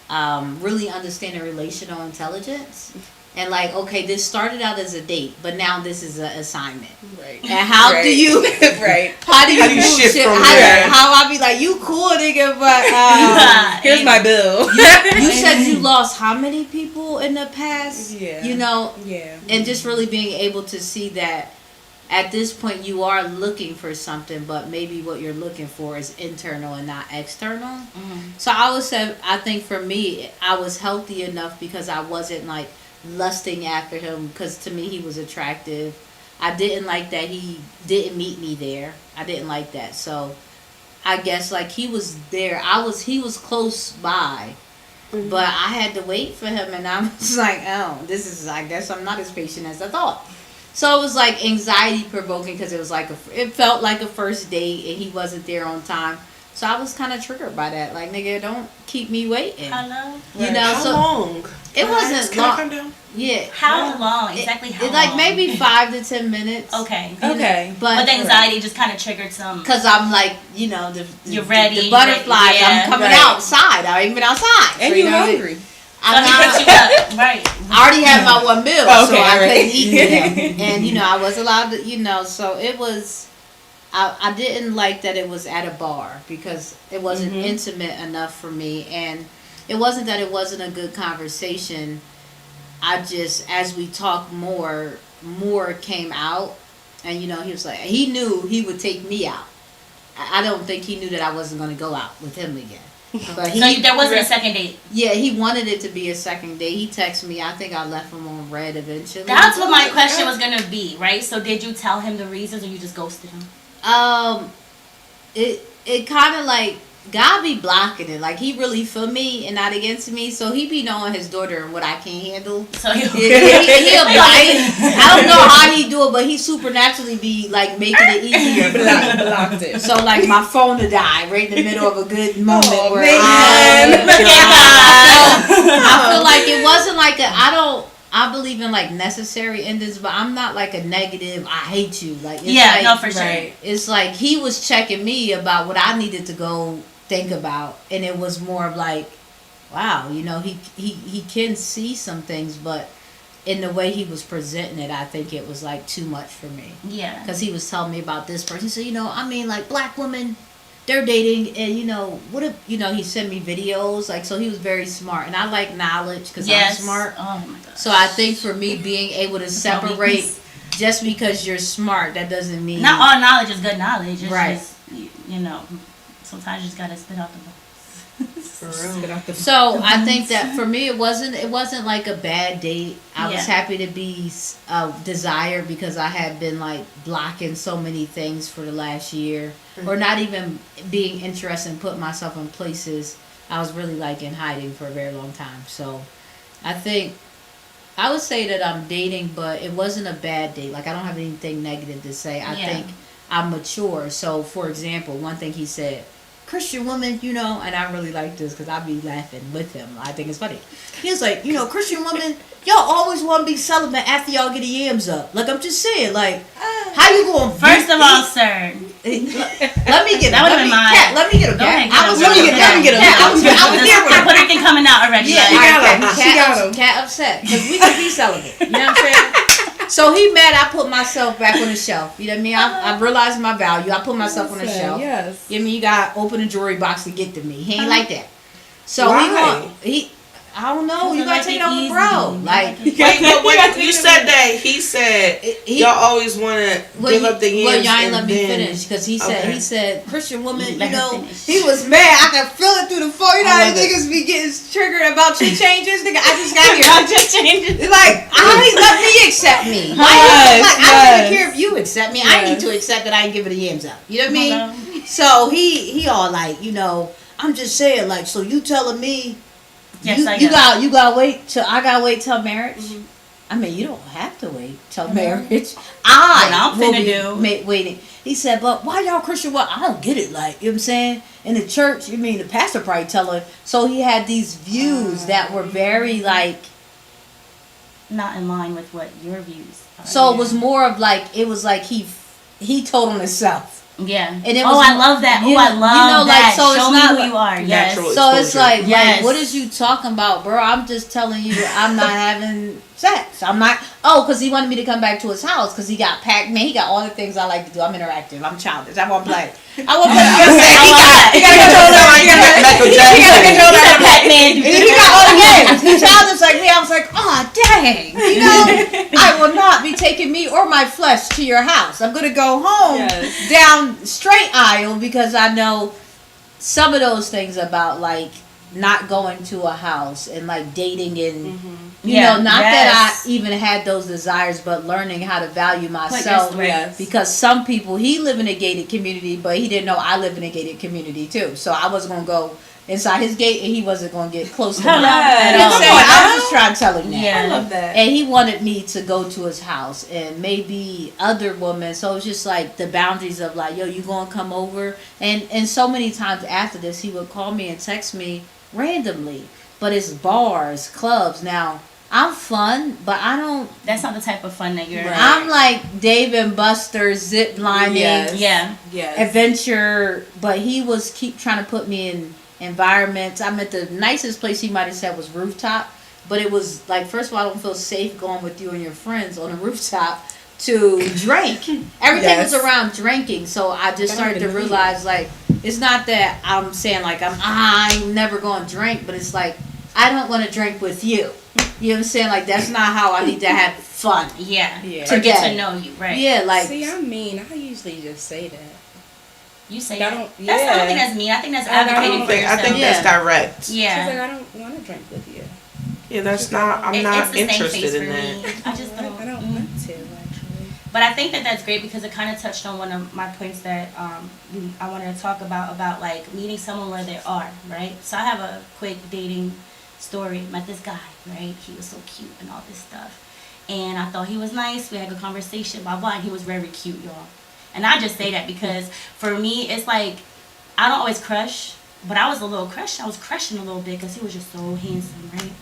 really understanding relational intelligence. And like, okay, this started out as a date, but now this is an assignment. Right. And how do you, right. how do you move shift shit? from How, there? how I be like, you cool nigga, but Here's my bill. you said you lost how many people in the past? Yeah. You know, Yeah. and just really being able to see that at this point you are looking for something, but maybe what you're looking for is internal and not external. So I would say, I think for me, I was healthy enough because I wasn't like lusting after him, because to me he was attractive. I didn't like that he didn't meet me there. I didn't like that. So I guess like he was there. He was close by. But I had to wait for him, and I was like, oh, I guess I'm not as patient as I thought. So it was like anxiety provoking, because it was like it felt like a first date, and he wasn't there on time. So I was kind of triggered by that. Like, nigga, don't keep me waiting. Hello? You know, How so long? it wasn't Can I long. come down? Yeah. How long? Exactly how It long? like maybe 5 to 10 minutes. Okay. Okay. But the anxiety just kind of triggered some. Because I'm like, you know, You're ready, The butterflies. yeah. I'm coming Right. outside. I ain't been outside. And So, you know what I mean? hungry. I'm Let me not. put you up. Right. I already had my one meal, Okay, so I alright. couldn't eat them. And, you know, I was allowed to, you know, so it was, I didn't like that it was at a bar, because it wasn't intimate enough for me. And it wasn't that it wasn't a good conversation. I just, as we talked more came out. And, you know, he was like, he knew he would take me out. I don't think he knew that I wasn't going to go out with him again. But So there wasn't a second date. yeah, he wanted it to be a second date. He texted me. I think I left him on red eventually. That's what my question was gonna be, right? So did you tell him the reasons, or you just ghosted him? It kind of like God be blocking it. Like, he really for me and not against me. So he be knowing his daughter and what I can't handle. So He'll I don't know how he do it, but he supernaturally be like making it easier. for me. Blocked it. So like my phone to die right in the middle of a good moment where man. I feel like it wasn't like I believe in like necessary endings, but I'm not like a negative, I hate you. Like, it's yeah, like, no, for sure. right. it's like he was checking me about what I needed to go think about, and it was more of like, wow, you know, he can see some things, but in the way he was presenting it, I think it was like too much for me. Yeah. Because he was telling me about this person. He said, you know, I mean, like, black women, they're dating, and, you know, what if, you know, he sent me videos, like, so he was very smart. And I like knowledge, because Yes. I'm smart. Oh my god. So I think for me, being able to separate, just because you're smart, that doesn't mean... Not all knowledge is good knowledge. It's Right. just, you know, sometimes you just gotta spit out the box. So I think that for me, it wasn't like a bad date. I was Yeah. happy to be desired, because I had been like blocking so many things for the last year, or not even being interested in putting myself in places. I was really like in hiding for a very long time. So I think I would say that I'm dating, but it wasn't a bad date. Like, I don't have anything negative to say. I Yeah. think I'm mature. So for example, one thing he said, Christian woman, you know, and I really like this because I be laughing with him. I think it's funny. He was like, you know, Christian woman, y'all always want to be celibate after y'all get the yams up. Like, I'm just saying, like, how you going? First of all, sir. Let me get That him. would've been mine. Cat, let me get him. Go ahead, Cat. get him. Let me get him. I was there with him. I put everything coming out already. Yeah, like, She got him. Cat upset because we could be celibate. You know what I'm saying? So he mad I put myself back on the shelf. You know what I mean? I realized my value. I put myself on the shelf. Yes. You know what I mean? You got to open the jewelry box to get to me. He ain't like that. So Why? I don't know. You Doesn't got to make take it it over, bro. easy. Like, Wait, but when you said that, he said y'all always want to give up the yams. Well, y'all ain't and let me then- finish because he said, Christian woman, you Let her know, finish. he was mad. I can feel it through the phone. You know I how love niggas be getting triggered about your changes? Nigga, I just got here. I just changed it. It's like, how he let me accept me? Why Yes, like, I don't yes. even care if you accept me. I need Yes. to accept that I ain't giving the yams up. You know what I mean? Hello. So he all like, you know, I'm just saying, like, so you telling me Yes, you, I you am. gotta wait till I gotta wait till marriage? I mean, you don't have to wait till marriage. What I'm will finna be do. waiting. He said, but why y'all Christian? Well, I don't get it. Like, you know what I'm saying? In the church, you mean the pastor probably tell her. So he had these views that were very like. Not in line with what your views are. So it was more of like it was like he told on himself. Yeah. And it oh, was- I love that. you Oh, I know- love you know, like, that. so it's Show me not who like- you are. Yes. Natural So it's exposure. like, Yes. what is you talking about, bro? I'm just telling you, I'm not having sex. I'm not, oh, because he wanted me to come back to his house because he got Pac-Man. He got all the things I like to do. I'm interactive. I'm childish. I want to play. I want to play. He got control that Pac-Man. He got all the games. He childish like me. I was like, oh, dang. You know, I will not be taking me or my flesh to your house. I'm going to go home down straight aisle because I know some of those things about like not going to a house and like dating and you know, not that I even had those desires, but learning how to value myself. Because some people, he live in a gated community, but he didn't know I live in a gated community too. So I wasn't gonna go inside his gate, and he wasn't gonna get close to me. I was just trying to tell him that. Yeah, I love that. And he wanted me to go to his house and maybe other women. So it's just like the boundaries of like, yo, you gonna come over? And so many times after this, he would call me and text me randomly. But it's bars, clubs. Now, I'm fun, but I don't. That's not the type of fun that you're. Right. I'm like Dave and Buster, zip lining, adventure. But he was keep trying to put me in environments. I'm at the nicest place he might have said was rooftop, but it was like, first of all, I don't feel safe going with you and your friends on a rooftop to drink. Everything was around drinking, so I just started to realize like it's not that I'm saying like I'm never going to drink, but it's like I don't want to drink with you. You know what I'm saying? Like that's not how I need to have fun. Yeah. To get to know you, right? Yeah, like see, I mean, I usually just say that. You say I that. don't. I don't think that's mean. I think that's advocating for yourself. I think that's direct. Yeah. She's like, I don't want to drink with you. Yeah, that's not. I'm not interested in that. Me. I just don't. I don't want to actually. But I think that that's great because it kind of touched on one of my points that I wanted to talk about like meeting someone where they are, right? So I have a quick dating story. Met this guy, right? He was so cute and all this stuff. And I thought he was nice. We had a good conversation, blah, blah. And he was very cute, y'all. And I just say that because for me, it's like, I don't always crush, but I was a little crush. I was crushing a little bit because he was just so handsome, right?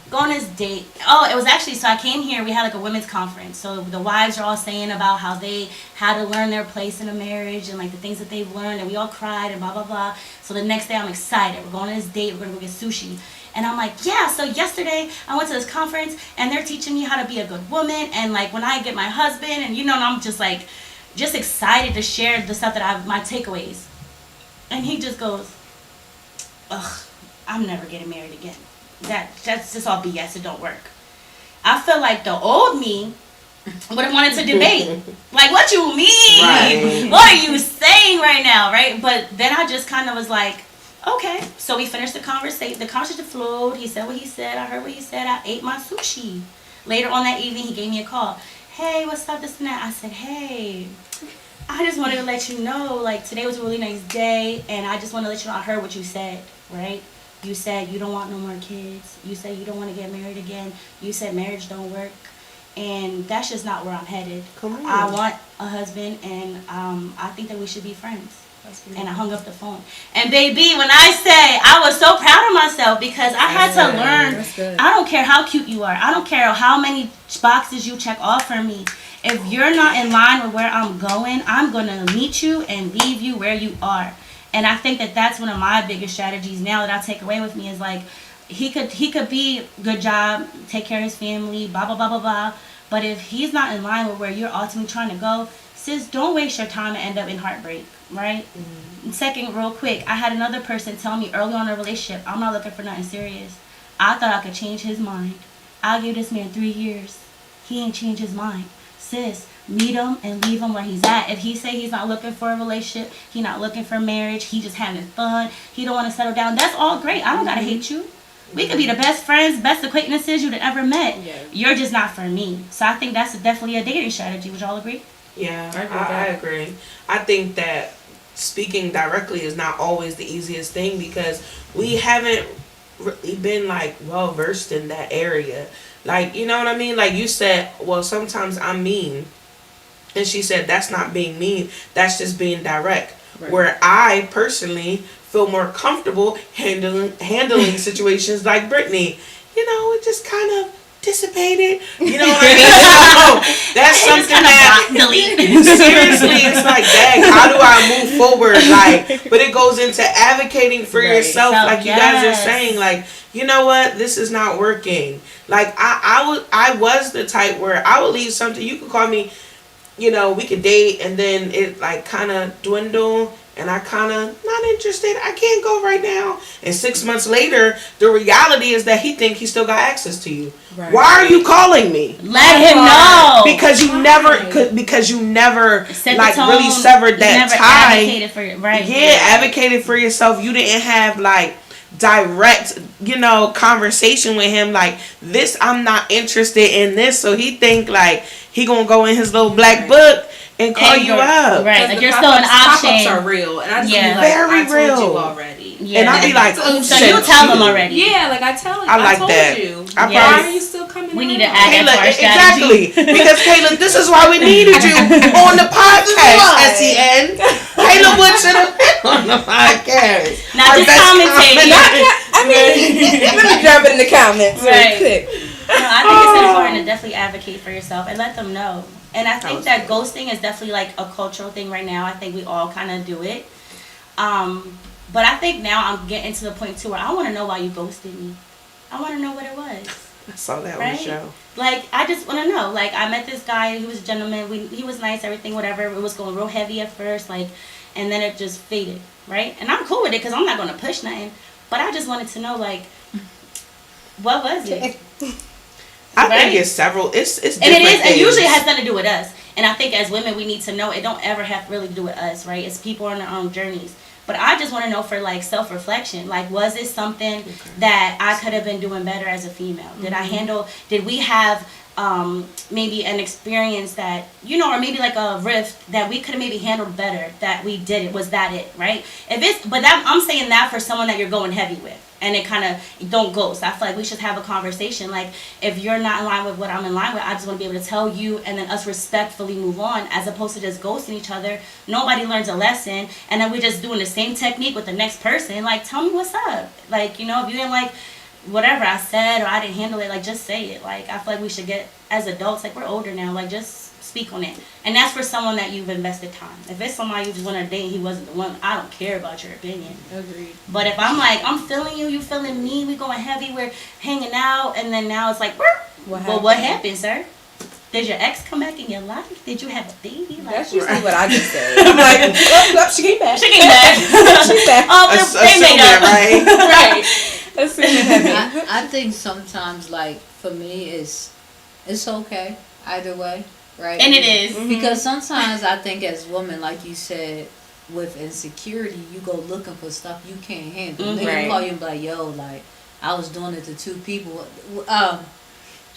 Go on this date. Oh, it was actually, so I came here, we had like a women's conference. So the wives are all saying about how they had to learn their place in a marriage and like the things that they've learned, and we all cried and blah, blah, blah. So the next day I'm excited. We're going on this date. We're going to go get sushi. And I'm like, yeah, so yesterday I went to this conference and they're teaching me how to be a good woman. And like when I get my husband and and I'm just like, just excited to share the stuff that my takeaways. And he just goes, ugh, I'm never getting married again. That's just all BS. It don't work. I feel like the old me would have wanted to debate. Like, what you mean? Right. What are you saying right now, right? But then I just kind of was like, okay. So we finished the conversation. The conversation flowed. He said what he said. I heard what he said. I ate my sushi. Later on that evening, he gave me a call. Hey, what's up, this and that? I said, hey, I just wanted to let you know, like, today was a really nice day, and I just want to let you know I heard what you said, right? You said you don't want no more kids. You said you don't want to get married again. You said marriage don't work. And that's just not where I'm headed. Come on. I want a husband, and I think that we should be friends. And I hung up the phone. And baby, when I say I was so proud of myself because I had to learn. I don't care how cute you are. I don't care how many boxes you check off for me. If you're not in line with where I'm going, I'm going to meet you and leave you where you are. And I think that that's one of my biggest strategies now that I take away with me is like, he could be good job, take care of his family, blah, blah, blah, blah, blah. But if he's not in line with where you're ultimately trying to go, sis, don't waste your time and end up in heartbreak, right? Mm-hmm. Second, real quick, I had another person tell me early on in a relationship, I'm not looking for nothing serious. I thought I could change his mind. I'll give this man 3 years. He ain't changed his mind. Sis, meet him and leave him where he's at. If he say he's not looking for a relationship, he not looking for marriage, he just having fun, he don't want to settle down, that's all great. I don't gotta hate you. We could be the best friends, best acquaintances you'd ever met. Yeah. You're just not for me. So I think that's definitely a dating strategy. Would y'all agree? Yeah, I agree. I think that speaking directly is not always the easiest thing because we haven't really been like well versed in that area. Like, you know what I mean? Like you said, well, sometimes I'm mean. And she said, that's not being mean. That's just being direct. Right. Where I personally feel more comfortable handling situations like Brittany. You know, it just kind of dissipated. You know what I mean? that's something that delete. seriously, it's like, dang, how do I move forward? Like, but it goes into advocating for yourself, like you guys are saying, like, you know what, this is not working. Like, I was the type where I would leave something. You could call me, you know, we could date, and then it like kind of dwindle. And I kind of not interested. I can't go right now. And 6 months later, the reality is that he think he still got access to you. Right. Why are you calling me? Let him know. Because you never Set the like tone. really severed You that never tie. advocated for right. Yeah, advocated for yourself. You didn't have like direct, you know, conversation with him like this. I'm not interested in this. So he think like he gonna go in his little black book and call you up. Right, like the you're still an pop-ups option. are real, and I just Yeah. be like, Very I told real. you already. Yeah. And I'd be like, so shit, you tell them already. Yeah, like I tell you. I like told that. you. I Yes. Why are you still coming? We out? need to add Kayla, that to our strategy. exactly. Because Kayla, this is why we needed you on the podcast, SEN. Kayla Wood should have been on the podcast. Not Our just best commentating. I mean, let me jump in the comments real Right. quick. No, I think it's important to definitely advocate for yourself and let them know. And I think that ghosting is definitely like a cultural thing right now. I think we all kind of do it. But I think now I'm getting to the point too where I want to know why you ghosted me. I want to know what it was. I saw that on Right? the show. Like, I just want to know. Like, I met this guy. He was a gentleman. He was nice, everything, whatever. It was going real heavy at first, like, and then it just faded, right? And I'm cool with it because I'm not going to push nothing. But I just wanted to know, like, what was it? I Right? think it's several. It's And it different is, and things. usually it has nothing to do with us. And I think as women, we need to know it don't ever have really to do with us, right? It's people on their own journeys. But I just want to know for like self-reflection, like was it something that I could have been doing better as a female? Did I handle? Did we have maybe an experience that or maybe like a rift that we could have maybe handled better that we did it? Was that it, right? If it's but that I'm saying that for someone that you're going heavy with. And it kind of don't ghost. I feel like we should have a conversation. Like, if you're not in line with what I'm in line with, I just want to be able to tell you and then us respectfully move on as opposed to just ghosting each other. Nobody learns a lesson. And then we're just doing the same technique with the next person. Like, tell me what's up. Like, if you didn't like whatever I said or I didn't handle it, like, just say it. Like, I feel like we should get, as adults, like, we're older now. Like, just speak on it. And that's for someone that you've invested time. If it's somebody you just want to date and he wasn't the one, I don't care about your opinion. Agreed. But if I'm like, I'm feeling you, you feeling me, we going heavy, we're hanging out, and then now it's like, what happened, sir? Did your ex come back in your life? Did you have a baby? Like, That's usually what I just say. I'm like, oh, she came back. she came back. She's back. Oh, they made up. Right? Right. Assuming heavy. I think sometimes, like, for me, it's okay either way, right? And it is. Because sometimes I think as women, like you said, with insecurity, you go looking for stuff you can't handle. Mhm. They Right. call you and be like, yo, like, I was doing it to two people.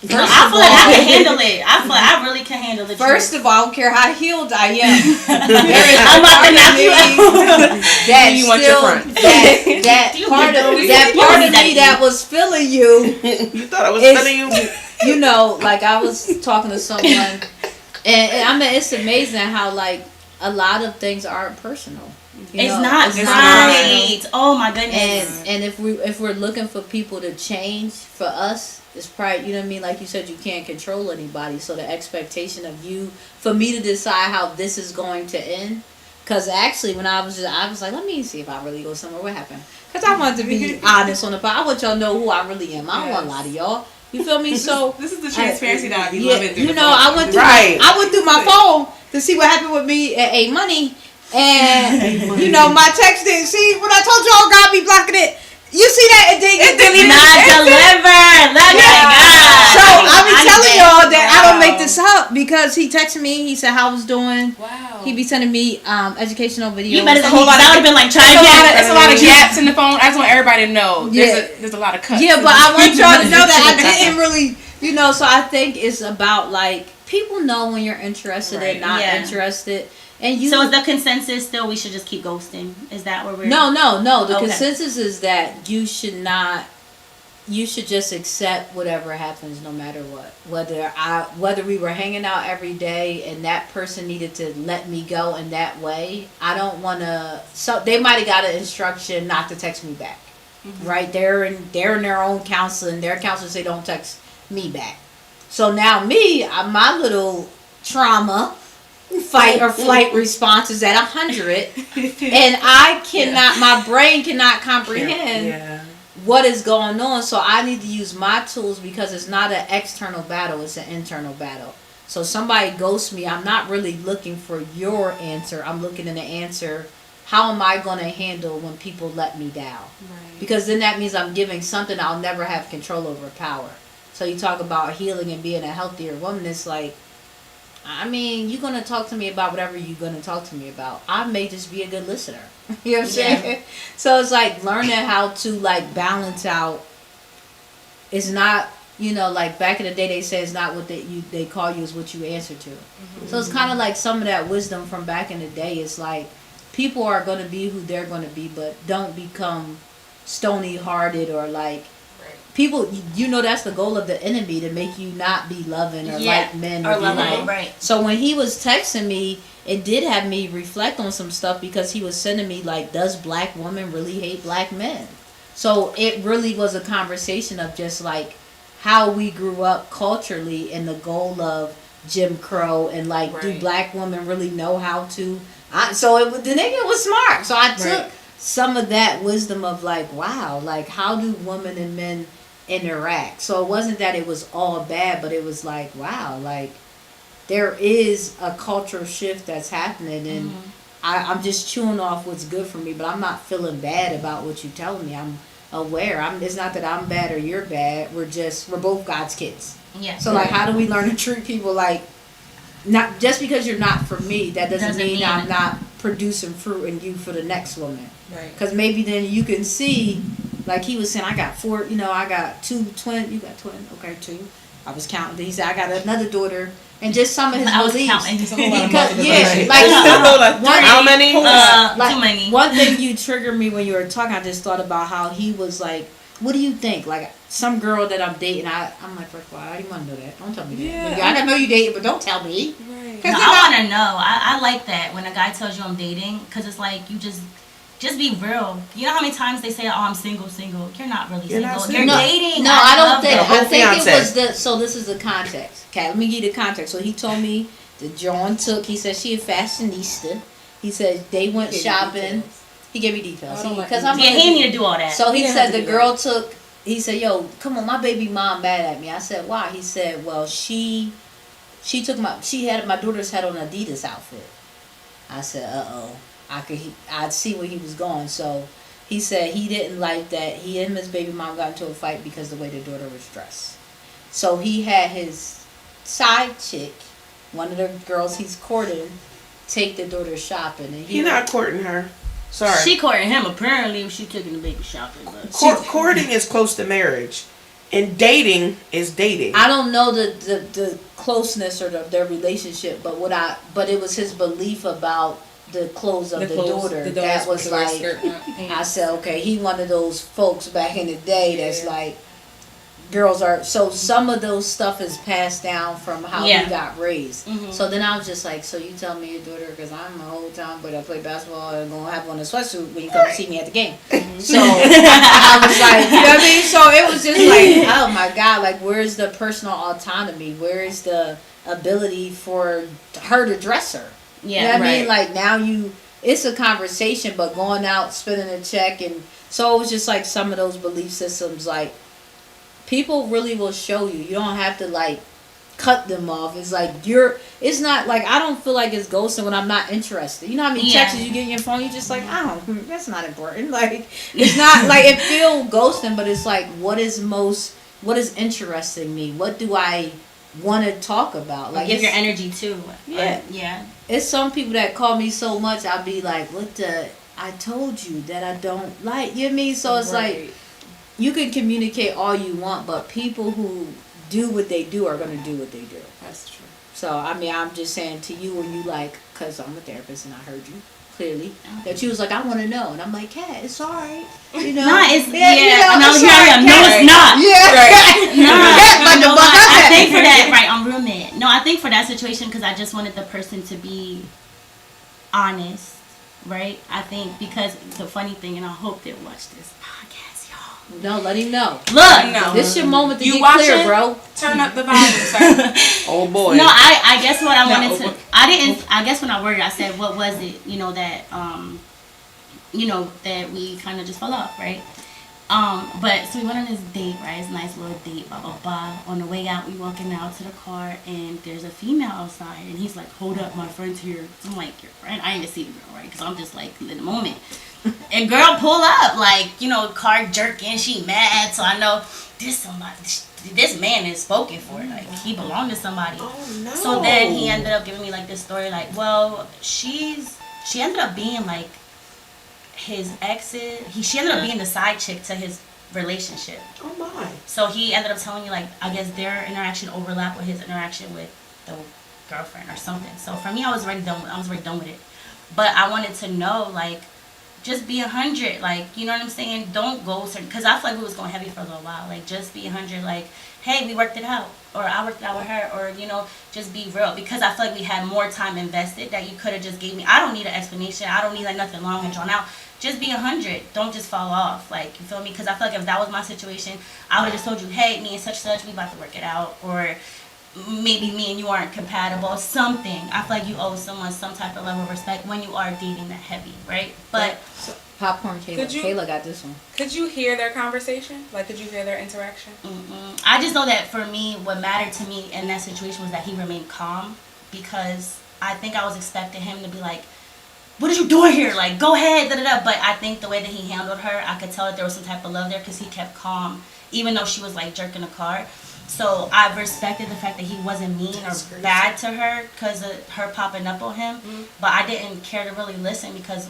No, I feel like I can handle it. I feel like I really can handle it. First of all, I don't care how healed I am. I'm about to knock you out. That You want your still, front. that You part want of those. that You part want of that. me that was feeling you. You thought I was It's- telling you? Like I was talking to someone, and I mean, it's amazing how like a lot of things aren't personal. It's not it's right. Oh my goodness. And if we're looking for people to change for us, it's probably, you know what I mean, like you said, you can't control anybody, so the expectation of you for me to decide how this is going to end. Because actually, when I was like, let me see if I really go somewhere. What happened? Because I wanted to be honest on the pod. I want y'all to know who I really am. I don't want to lie to y'all. You feel me? So This is the transparency that I be yeah, loving through you the know, phone. I went through my phone to see what happened with me at A Money, and my text didn't see when I told y'all God be blocking it. You see that it didn't Not delivered. Look at God. So I be telling bet. y'all that I don't make this up because he texted me. He said how I was doing. Wow. He be sending me educational videos. You better than whole me. lot 'Cause I would of- have been like, try There's again. a lot of gaps in the phone. I just want everybody to know. Yeah. There's a lot of cuts. Yeah, but I want y'all to know that I didn't really, so I think it's about like people know when you're interested Right. and not Yeah. interested. And you So is the consensus still we should just keep ghosting? Is that where we're... No. The Okay. consensus is that you should just accept whatever happens no matter what. Whether we were hanging out every day and that person needed to let me go in that way, I don't want to. So they might have got an instruction not to text me back. Right? They're in their own counseling. Their counselor say don't text me back. So now my little trauma fight or flight response is at 100, and I cannot, my brain cannot comprehend Yeah. what is going on. So I need to use my tools, because it's not an external battle, it's an internal battle. So somebody ghosts me, I'm not really looking for your answer. I'm looking in the answer, how am I going to handle when people let me down? Right. Because then that means I'm giving something I'll never have control over, power. So you talk about healing and being a healthier woman. It's like, I mean, you're going to talk to me about whatever you're going to talk to me about. I may just be a good listener. You know what I'm saying? So it's like learning how to like balance out. It's not, like back in the day they say it's not what they call you, is what you answer to. Mm-hmm. So it's kind of like some of that wisdom from back in the day. It's like people are going to be who they're going to be, but don't become stony hearted or like people. That's the goal of the enemy, to make you not be loving or like men or be lovable, like. right? So when he was texting me, it did have me reflect on some stuff, because he was sending me like, does black women really hate black men? So it really was a conversation of just like how we grew up culturally, and the goal of Jim Crow, and like, do black women really know how to? The nigga was smart. So I took some of that wisdom of like, wow, like how do women and men interact? So it wasn't that it was all bad, but it was like, wow, like there is a cultural shift that's happening, and I'm just chewing off what's good for me, but I'm not feeling bad about what you're telling me. I'm aware. It's not that I'm bad or you're bad. We're both God's kids. Yeah. So like, how do we learn to treat people like, not just because you're not for me, that doesn't mean I'm not producing fruit in you for the next woman. Right. Because maybe then you can see, like he was saying, I got 4, I got 2 twins. You got twins, okay, 2. I was counting. He said I got another daughter, and just some of his beliefs. How many? Too many. One thing you triggered me when you were talking. I just thought about how he was like, "What do you think?" Like some girl that I'm dating, I'm like, first of all, I didn't want to know that. Don't tell me that. I don't know you dating, but don't tell me. No, I want to know. I like that when a guy tells you I'm dating, because it's like you just be real. You know how many times they say, "Oh, I'm single." You're not really single. You're dating. No, I don't think. I think fiance. it was so this is the context. Okay, let me give you the context. So he told me that John took. He said she a fashionista. He said they went shopping. He gave me details. Because he didn't need to do all that. So he said the girl took. He said, "Yo, come on, my baby mom mad at me." I said, "Why?" He said, "Well, she took she had my daughter's had on an Adidas outfit." I said, "Uh-oh." I'd see where he was going. So he said he didn't like that he and his baby mom got into a fight because of the way the daughter was dressed. So he had his side chick, one of the girls he's courting, take the daughter shopping. And He's not courting her. Sorry. She courting him. Apparently, she taking the baby shopping. But Courting is close to marriage, and dating is dating. I don't know the closeness or their relationship, but it was his belief about the clothes of the daughter that was like, I said, okay, he one of those folks back in the day that's like, girls are, so some of those stuff is passed down from how he got raised. So then I was just like, so you tell me your daughter, because I'm a whole time, but I play basketball and gonna have on a sweatsuit when you come see me at the game. So I was like, you know what I mean? So it was just like, oh my God, like where's the personal autonomy? Where is the ability for her to dress her? Yeah, you know what I mean? Like now it's a conversation, but going out, spending a check, and so it was just like some of those belief systems, like people really will show you. You don't have to like cut them off. It's like it's not like, I don't feel like it's ghosting when I'm not interested. You know how many texts you get in your phone, you just like, that's not important. Like it's not like it feel ghosting, but it's like what is interesting me? What do I want to talk about? Like give your energy to. Yeah. It's some people that call me so much, I'll be like, I told you that I don't like, you know what I mean? So it's like, you can communicate all you want, but people who do what they do are going to do what they do. That's true. So, I mean, I'm just saying to you, when you like, because I'm a therapist and I heard you clearly, that you was like, I want to know. And I'm like, Kat, it's all right. You know? No, it's, and I was no, it's not. Yeah. Right. No, I think for that, right, I'm real mad. No, I think for that situation, because I just wanted the person to be honest, right? I think because the funny thing, and I hope they watch this podcast, y'all. No, let him know. Look. No. This your moment to You get clear, watching? bro. Turn up the volume, sir. Oh boy. No, I guess what I wanted No. to, I didn't, I guess when I worded, I said, what was it, that, that we kind of just fell off, right? But so we went on this date, right? It's a nice little date, blah, blah, blah. On the way out, we walking out to the car, and there's a female outside, and he's like, hold up, my friend's here. So I'm like, your friend? I ain't even see the girl, right? Because I'm just like, in the moment. And girl pull up, like, car jerking, she mad, so I know this man is spoken for, like, he belonged to somebody. Oh no. So then he ended up giving me like this story, like, well, she ended up being like his ex's. She ended up being the side chick to his relationship. Oh my. So he ended up telling me, like, I guess their interaction overlapped with his interaction with the girlfriend or something. So for me, I was already done with it. But I wanted to know, like, just be 100, like, you know what I'm saying? Don't go certain, because I feel like we was going heavy for a little while. Like, just be 100, like, hey, we worked it out, or I worked it out with her, or, just be real. Because I feel like we had more time invested that you could have just gave me. I don't need an explanation. I don't need, like, nothing long and drawn out. Just be 100. Don't just fall off, like, you feel me? Because I feel like if that was my situation, I would have just told you, hey, me and such, we about to work it out, or maybe me and you aren't compatible, something. I feel like you owe someone some type of level of respect when you are dating that heavy, right? But Popcorn Kayla. Could you- Kayla got this one. Could you hear their conversation? Like, could you hear their interaction? I just know that for me, what mattered to me in that situation was that he remained calm, because I think I was expecting him to be like, what are you doing here? Like, go ahead, da-da-da. But I think the way that he handled her, I could tell that there was some type of love there, because he kept calm, even though she was, like, jerking the car. So I respected the fact that he wasn't mean or bad to her because of her popping up on him. But I didn't care to really listen because,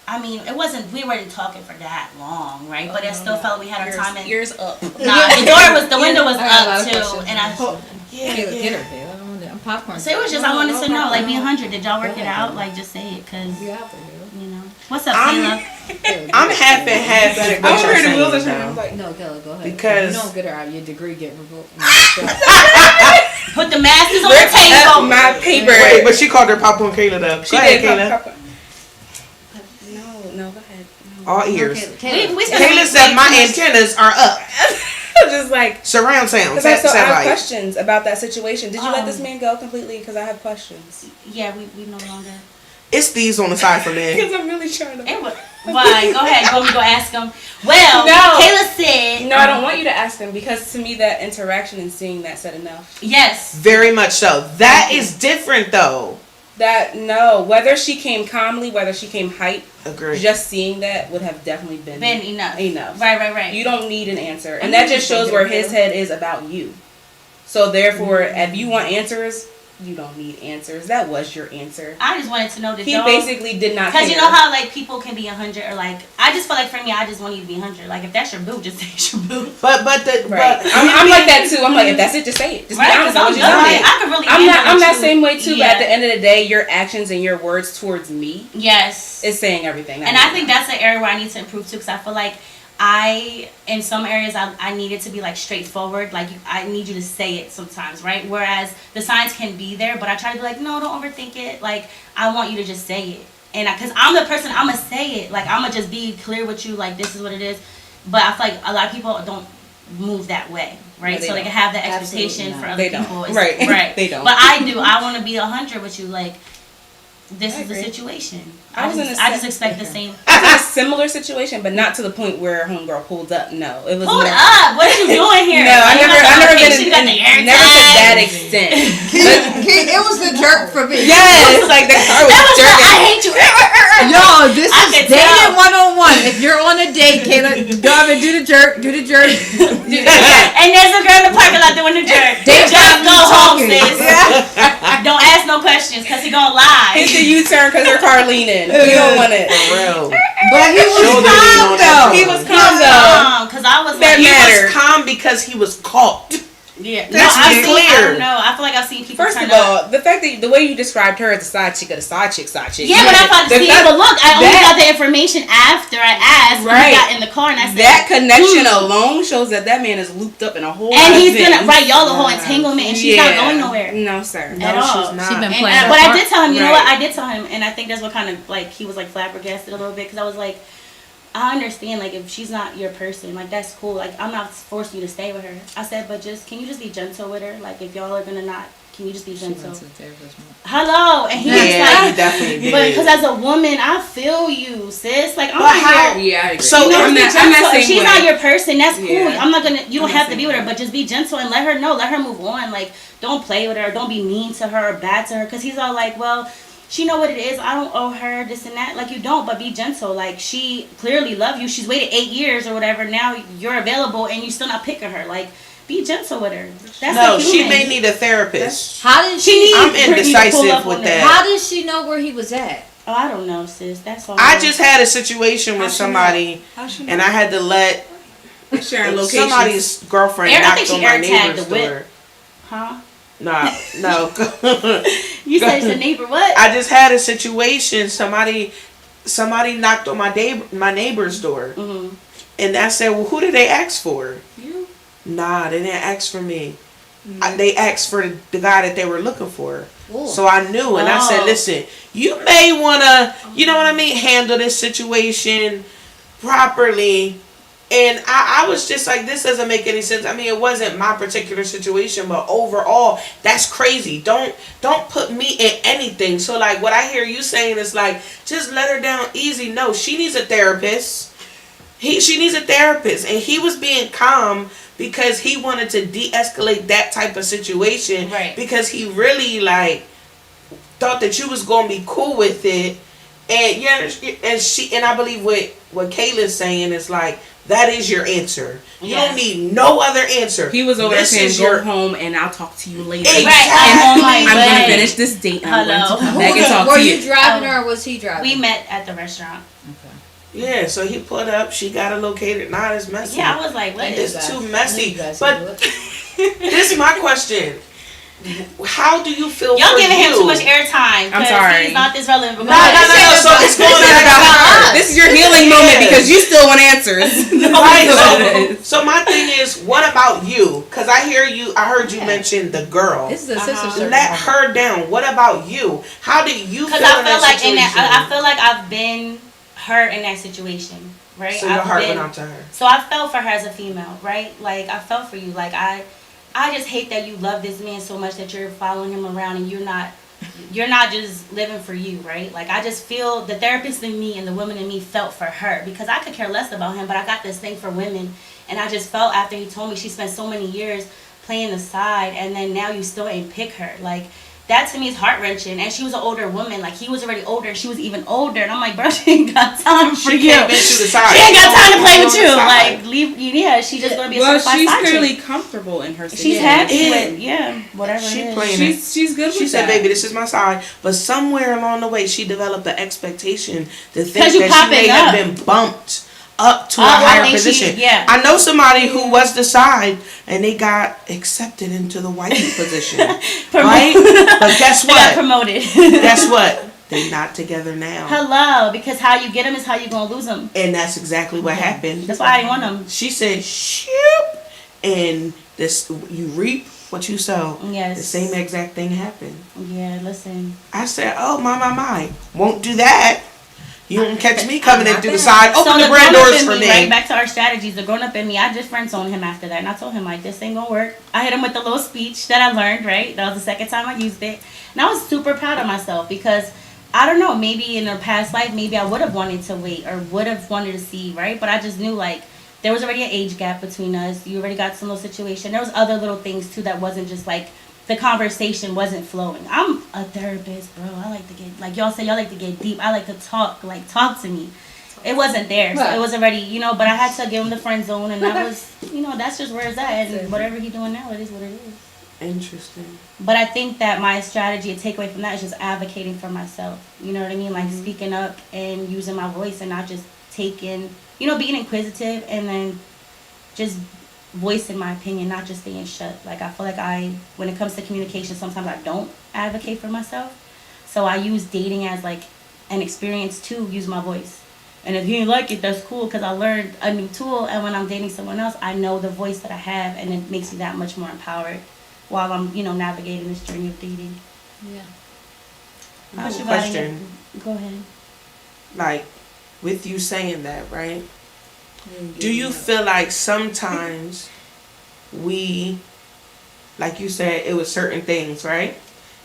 I mean, it wasn't, we weren't talking for that long, right? But it still felt like we had our time. And Ears up. the window was I got a lot up of too. questions. And I, Kayla, get her, Kayla. I'm popcorn. so it was just, I wanted to know, like, be 100. Did y'all work it out? Like, just say it, because, You out there, Kayla. What's up, Caleb? I'm half and half at I what you're heard the wheels are saying, turning. I was though. like, No, Kayla, go ahead. Because- you don't get her out, your degree get revoked. Put the masters on the table. my paper. Wait, but she called her Popcorn Kayla though. She Go ahead, did Kayla. No, go ahead. All ears. We Kayla said my antennas are up. I was just like, Surround sound. because I have Satellite. questions about that situation. Did you let this man go completely? Because I have questions. Yeah, we no longer. It's these on the side for men. Because I'm really trying to. Why? Go ahead. Go ask him. Well, No. Kayla said. No, I don't want you to ask them, because to me that interaction and seeing that said enough. Yes. Very much so. That is different though. Whether she came calmly, whether she came hype, Agree. just seeing that would have definitely been Enough. enough. Right. You don't need an answer. And that just shows where his head is about you. So therefore, if you want answers, you don't need answers. That was your answer. I just wanted to know that He y'all. basically did not care. Because you know how, like, people can be 100 or, like, I just feel like for me, I just want you to be 100. Like, if that's your boo, just say it's your boo. But Right. I'm like that too. I'm like, if that's it, just say it. Just Right? be honest. 'Cause I'm I good with it. I could really handle I'm with that you. same way too. But Yeah. at the end of the day, your actions and your words towards me Yes. is saying everything. And I think that's an area where I need to improve too, because I feel like in some areas, I needed to be like straightforward. Like, I need you to say it sometimes, right? Whereas the signs can be there, but I try to be like, no, don't overthink it. Like, I want you to just say it. And because I'm the person, I'm going to say it. Like, I'm going to just be clear with you, like, this is what it is. But I feel like a lot of people don't move that way, right? No, So they don't. can have that Absolutely expectation not. for other They don't. people. Right. Right. They don't. But I do. I want to be 100 with you. Like, this I is the agree. situation. I was in a I just expect the same. I was in a similar situation, but not to the point where homegirl pulled up. No, it was Hold more. up! What are you doing here? No, I You never got the been location, you got the airtime. never to that extent. It was the jerk for me. Yes, like the car was That was jerking. I hate you. Yo, this I is could dating tell. 101. If you're on a date, Kayla, Darvin, do the jerk. And there's a girl in the parking lot doing the jerk. Date Just time go you home, talking. sis. Don't ask no questions, cause he gonna lie. Hit the U-turn because her car leaning. You don't want it. For real. But he was Shoulder calm lean on that though. He was calm though. Cause I was That like, He mattered. was calm because he was caught. yeah. That's I clear. don't know. I feel like I've seen people First turn of all, the fact that the way you described her as a side chick, side chick. Yeah, but I thought The see, fact- but look, I only that- got the information after I asked. When Right. we got in the car, and I said that connection alone shows that man is looped up in a whole. and lot he's of gonna things. write y'all the whole entanglement, and she's not going nowhere. No, sir. At all. she's not. She been And, playing her but I part. did tell him, you know Right. what? I did tell him, and I think that's what kind of like he was like flabbergasted a little bit because I was like, I understand, like, if she's not your person, like, that's cool. Like, I'm not forcing you to stay with her. I said, but can you just be gentle with her? Like, if y'all are gonna not, can you just be She gentle? went to the therapist. Hello, and he was Yeah, like, he definitely did. but because as a woman, I feel you, sis. Like, I'm But not how- here. Yeah, I agree. So You know, I'm just not, be I'm gentle. not If she's saying not your person, that's cool. Yeah. I'm not gonna. You don't I'm have not to be with her, saying but just be gentle and let her know. Let her move on. Like, don't play with her. Don't be mean to her or bad to her. Because he's all like, well, she know what it is. I don't owe her this and that. Like, you don't, but be gentle. Like, she clearly love you. She's waited 8 years or whatever. Now you're available and you still not picking her. Like, be gentle with her. That's No, a she human. may need a therapist. How did She she? needs I'm Brittany to pull indecisive up with on that. How did she know where he was at? Oh, I don't know, sis. That's all. I just had a situation with she somebody, How she and I had to let sharing locations. somebody's girlfriend I knocked think she on my air tagged neighbor's the whip. door. Huh? No. You said it's a neighbor. What? I just had a situation. Somebody knocked on my neighbor's door, Mm-hmm. and I said, "Well, who did they ask for?" You? Nah, they didn't ask for me. They asked for the guy that they were looking for. Ooh. So I knew, and I said, Oh. "Listen, you may wanna, you know what I mean, handle this situation properly." And I was just like, this doesn't make any sense. I mean, it wasn't my particular situation, but overall, that's crazy. Don't put me in anything. So like, what I hear you saying is like, just let her down easy. No, she needs a therapist. She needs a therapist, and he was being calm because he wanted to de-escalate that type of situation. Right. Because he really like thought that you was gonna be cool with it, and yeah, and I believe what Kayla's saying is like, that is your answer. You Yes. don't need no other answer. He was over there This saying, is "Go your- home and I'll talk to you later." Exactly. Right. I'm on my I'm gonna way. finish this date and I'm going to Hello. come back and talk Were to you you. driving or was he driving? We met at the restaurant. Yeah, so he put up. She got it located. Nah, it's messy. Yeah, I was like, what is It's that? too You messy. guys But can do it. this is my question. How do you feel Y'all for giving him you? too much airtime. I'm 'cause sorry. He's not this relevant. No. So it's going It's not about her. us. This is your healing moment because you still want answers. Right, That's what it is. so my thing is, what about you? Because I heard you mention the girl. This is a sister circle. Let her down. What about you? How do you feel Because I in feel that like situation? I feel like I've been hurt in that situation, right? So your I've heart been- went out to her. So I felt for her as a female, right? Like, I felt for you. Like, I just hate that you love this man so much that you're following him around and you're not just living for you, right? Like, I just feel the therapist in me and the woman in me felt for her because I could care less about him, but I got this thing for women. And I just felt after he told me she spent so many years playing the side and then now you still ain't pick her. Like, that to me is heart-wrenching. And she was an older woman. Like, he was already older and she was even older. And I'm like, bro, she ain't got time for She you. came into the side. She ain't got time to play She with on you. the side. Like, leave. Yeah, she's just gonna be a Well, certified she's side clearly chick. comfortable in her She's situation. happy Yeah. with whatever She it is. playing She's good with She said, that. "Baby, this is my side." But somewhere along the way, she developed the expectation to think 'Cause you that she may popping have up. been bumped up to Oh, a I higher think she- position. yeah. I know somebody who was the side, and they got accepted into the wifey position, right? But guess They got what? promoted. Guess what? They not together now, Hello, because how you get them is how you gonna lose them. and that's exactly what happened. That's why I didn't want them. She said, "Shoop," and this you reap what you sow. Yes. The same exact thing happened. Yeah, listen. I said, "Oh my, won't do that. You won't catch me coming in through the side. Open the grand grown-up doors in for me." Right back to our strategies. The grown up in me, I just friend zoned him after that, and I told him like, this ain't gonna work. I hit him with the little speech that I learned. Right, that was the second time I used it, and I was super proud of myself because I don't know, maybe in a past life, maybe I would have wanted to wait or would have wanted to see, right? But I just knew like there was already an age gap between us. You already got some little situation. There was other little things too that wasn't just like the conversation wasn't flowing. I'm a therapist, bro. I like to get, like y'all say, y'all like to get deep. I like to talk to me. It wasn't there, so Right. it was already, but I had to give him the friend zone, and that was, that's just where it's at, and whatever he's doing now, it is what it is. Interesting. But I think that my strategy, a takeaway from that, is just advocating for myself. You know what I mean? Like speaking up and using my voice and not just taking, being inquisitive and then just voicing my opinion, not just staying shut. Like I feel like when it comes to communication, sometimes I don't advocate for myself. So I use dating as like an experience to use my voice. And if he didn't like it, that's cool because I learned a new tool. And when I'm dating someone else, I know the voice that I have, and it makes me that much more empowered while I'm, navigating this journey of dating. Yeah. I have What's a your body? question. Go ahead. Like, with you saying that, right? Do you feel like sometimes we, like you said, it was certain things, right?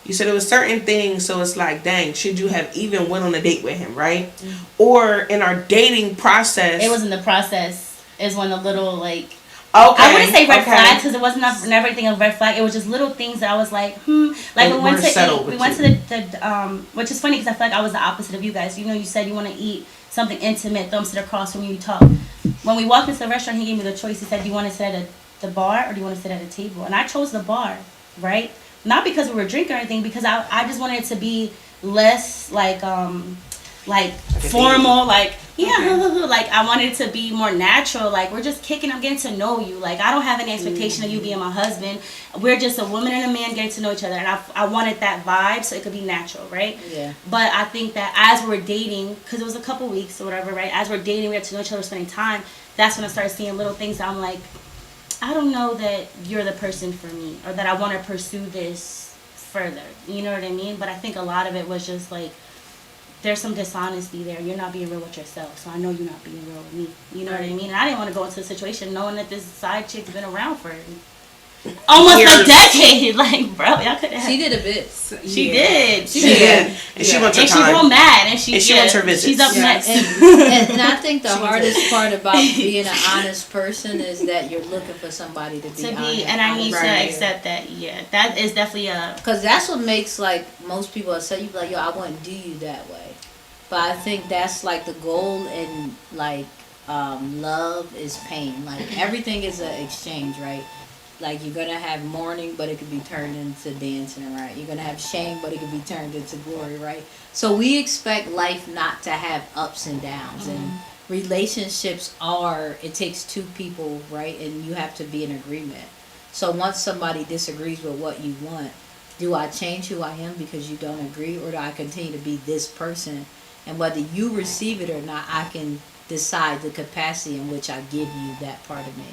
You said it was certain things, so it's like, dang, should you have even went on a date with him, right? Or in our dating process, It was in the process. Is when the little like. okay, I wouldn't say red okay. flags because it wasn't never anything of red flag. It was just little things that I was like, Like And we went we're to settled eat. We with went you. to the which is funny because I feel like I was the opposite of you guys. You know, you said you want to eat something intimate. Them sit across from you, you talk. When we walked into the restaurant, he gave me the choice. He said, "Do you want to sit at the bar or do you want to sit at a table?" And I chose the bar, right? Not because we were drinking or anything, because I just wanted it to be less like formal, like like I wanted it to be more natural. Like we're just kicking, I'm getting to know you. Like I don't have any expectation of you being my husband. We're just a woman and a man getting to know each other, and I wanted that vibe so it could be natural, right? Yeah. But I think that as we're dating, because it was a couple weeks or whatever, right? As we're dating, we get to know each other, spending time. That's when I started seeing little things that I'm like, I don't know that you're the person for me, or that I want to pursue this further. You know what I mean? But I think a lot of it was just like, there's some dishonesty there. You're not being real with yourself, so I know you're not being real with me. You know what I mean? And I didn't want to go into a situation knowing that this side chick's been around for almost a decade. Like, bro, y'all could have. She did a bit. She did. She did, and she wants her And she's time. real mad, and she wants her visits. She's up Yeah, next. and I think the hardest part about being an honest person is that you're looking for somebody to be honest. And I need to Right. accept that. Yeah, that is definitely a. Because that's what makes, like, most people say, you be like, yo, I wouldn't do you that way. But I think that's, like, the goal in, like, love is pain. Like, everything is an exchange, right? Like, you're going to have mourning, but it could be turned into dancing, right? You're going to have shame, but it could be turned into glory, right? So we expect life not to have ups and downs. And relationships it takes two people, right? And you have to be in agreement. So once somebody disagrees with what you want, do I change who I am because you don't agree, or do I continue to be this person? And whether you receive it or not, I can decide the capacity in which I give you that part of me.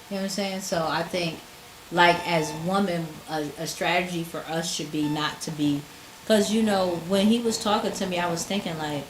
You know what I'm saying? So I think, like, as women, a strategy for us should be not to be, because, you know, when he was talking to me, I was thinking, like,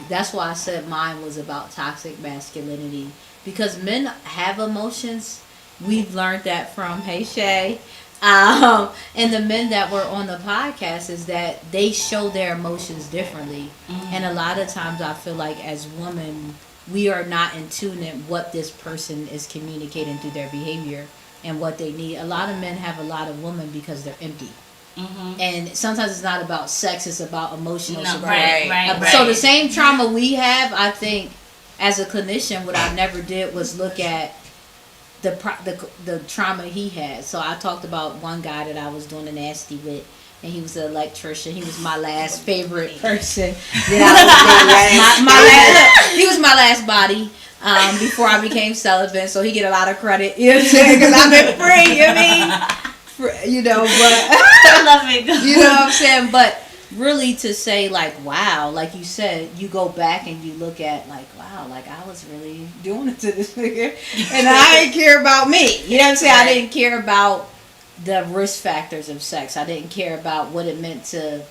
that's why I said mine was about toxic masculinity, because men have emotions. We've learned that from, hey, Shay, and the men that were on the podcast, is that they show their emotions differently. And a lot of times I feel like as women, we are not in tune in what this person is communicating through their behavior and what they need. A lot of men have a lot of women because they're empty. And sometimes it's not about sex, it's about emotional support. Right. So the same trauma we have, I think, as a clinician, what I never did was look at the trauma he had. So I talked about one guy that I was doing the nasty with, and he was an electrician. He was my last favorite person that I was dating. He was my last body before I became celibate, so he get a lot of credit. You know what I'm saying? Because I've been free. You know what I mean? You know, but I love it. you know what I'm saying? But really to say, like, wow, like you said, you go back and you look at, like, wow, like, I was really doing it to this nigga, and I didn't care about me. You know what I'm saying? I didn't care about the risk factors of sex. I didn't care about what it meant to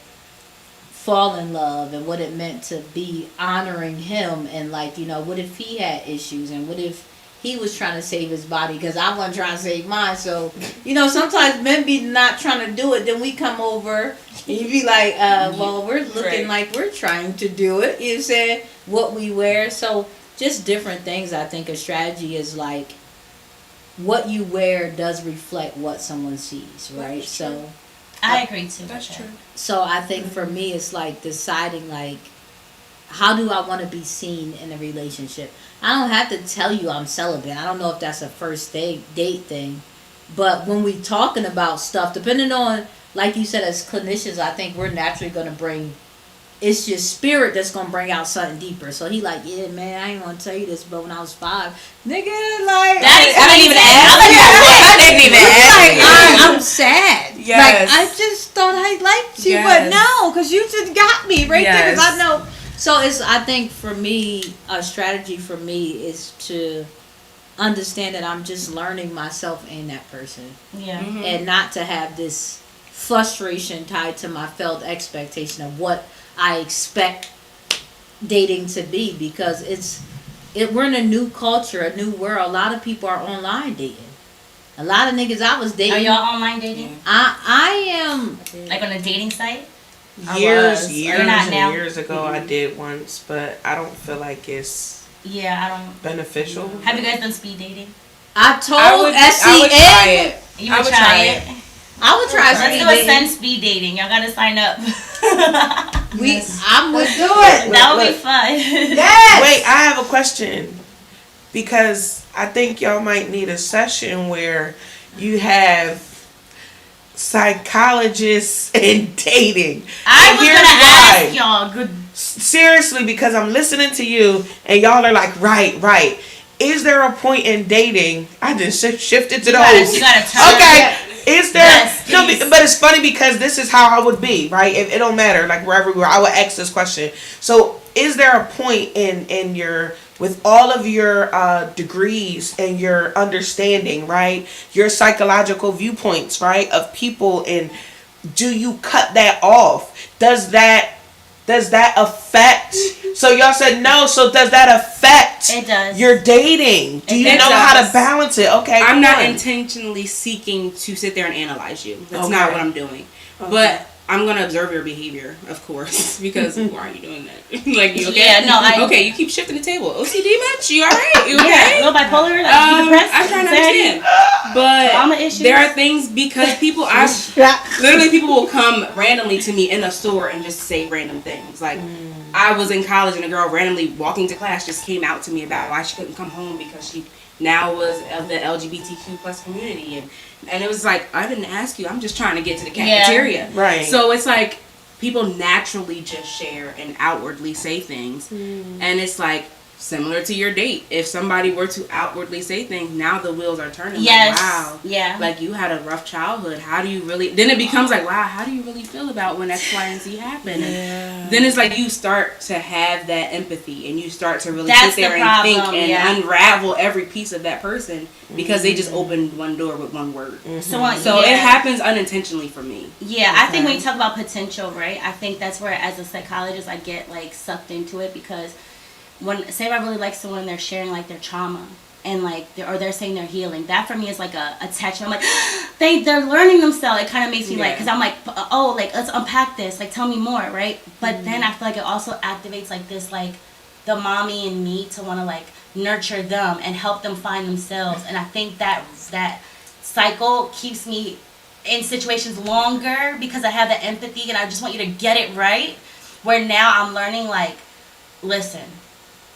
fall in love and what it meant to be honoring him, and, like, you know, what if he had issues, and what if he was trying to save his body because I wasn't trying to save mine. So, you know, sometimes men be not trying to do it. Then we come over and you be like, well, we're looking like we're trying to do it. You know what I'm saying? What we wear. So just different things. I think a strategy is like what you wear does reflect what someone sees, right? So I agree too. That's true. So I think for me, it's like deciding, like, how do I want to be seen in a relationship? I don't have to tell you I'm celibate. I don't know if that's a first date thing. But when we talking about stuff, depending on, like you said, as clinicians, I think we're naturally going to bring, it's your spirit that's going to bring out something deeper. So he like, yeah, man, I ain't want to tell you this, but when I was 5, nigga, like, I didn't even ask. I'm sad. Yes. Like, I just thought I liked you, Yes. but no, because you just got me right there. Because Yes. I know. So I think for me, a strategy for me is to understand that I'm just learning myself and that person. Yeah. And not to have this frustration tied to my felt expectation of what I expect dating to be, because we're in a new culture, a new world. A lot of people are online dating. A lot of niggas I was dating. Are y'all online dating? I am. Like on a dating site? Years You're not and now? years ago, I did once, but I don't feel like it's Yeah, I don't. beneficial. Have you guys done speed dating? I told I would try SCN. it. You I would would try try it. I would try Let's speed do a dating. send speed dating. Y'all gotta sign up. I'm with Let's do it. That would be Look. fun. Yes. Wait, I have a question. Because I think y'all might need a session where you have psychologists and dating. I And was here's gonna why. ask y'all. Good. Seriously, because I'm listening to you and y'all are like, right. Is there a point in dating? I just shifted to those. You gotta turn. Okay. Is there? Yes, No, please. but it's funny because this is how I would be, right? It don't matter. Like wherever we are, I would ask this question. So, is there a point in your, with all of your degrees and your understanding, right? Your psychological viewpoints, right, of people, and do you cut that off? Does that affect? So y'all said no. So does that affect It does. your dating? Do you It know how to does. balance it? Okay, I'm come not on. intentionally seeking to sit there and analyze you. That's Okay. not what I'm doing. But I'm gonna observe your behavior, of course, because why are you doing that? Like, you okay? Yeah, no, okay, you keep shifting the table. OCD much? You alright? You okay? Yeah, a little bipolar. Like, you depressed? I'm trying to anxiety? understand. But Trauma issues? there are things, because people, literally people will come randomly to me in a store and just say random things. Like, I was in college and a girl randomly walking to class just came out to me about why she couldn't come home because she now was of the LGBTQ plus community, and it was like, I didn't ask you, I'm just trying to get to the cafeteria. Right. So it's like people naturally just share and outwardly say things, and it's like similar to your date. If somebody were to outwardly say things, now the wheels are turning. Yes. Like, wow. Yeah. Like, you had a rough childhood. How do you really? Then it becomes like, wow, how do you really feel about when X, Y, and Z happen? And then it's like you start to have that empathy, and you start to really That's sit there the and think problem, and yeah. unravel every piece of that person because they just opened one door with one word. So So it happens unintentionally for me. Yeah, I think when you talk about potential, right? I think that's where, as a psychologist, I get like sucked into it, because when, say, if I really like someone and they're sharing like their trauma and like they're saying they're healing, that for me is like a attachment. I'm like, they're learning themselves. It kind of makes me like, because I'm like, oh, like, let's unpack this. Like, tell me more, right? But then I feel like it also activates like this, like the mommy in me to want to like nurture them and help them find themselves. And I think that cycle keeps me in situations longer because I have the empathy and I just want you to get it right. Where now I'm learning, like, listen,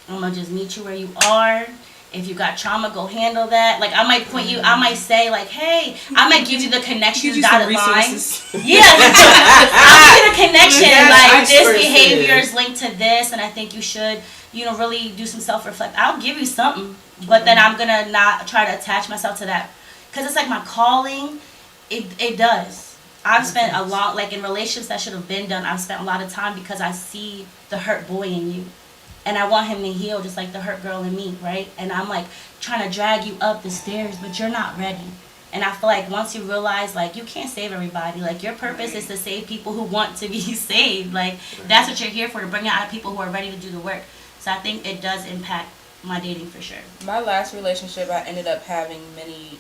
I'm gonna just meet you where you are. If you got trauma, go handle that. Like, I might point you, I might say like, hey, I might give you the connections, dotted line. Yeah, I'll give you the connection. Yes, Like, this experts behavior is. is linked to this, and I think you should, really do some self-reflect. I'll give you something, but then I'm gonna not try to attach myself to that, because it's like my calling. It does. I've spent a lot, like in relationships that should have been done, I've spent a lot of time because I see the hurt boy in you. And I want him to heal just like the hurt girl in me, right? And I'm like trying to drag you up the stairs, but you're not ready. And I feel like once you realize, like, you can't save everybody. Like, your purpose is to save people who want to be saved. Like, that's what you're here for, to bring out people who are ready to do the work. So I think it does impact my dating for sure. My last relationship, I ended up having many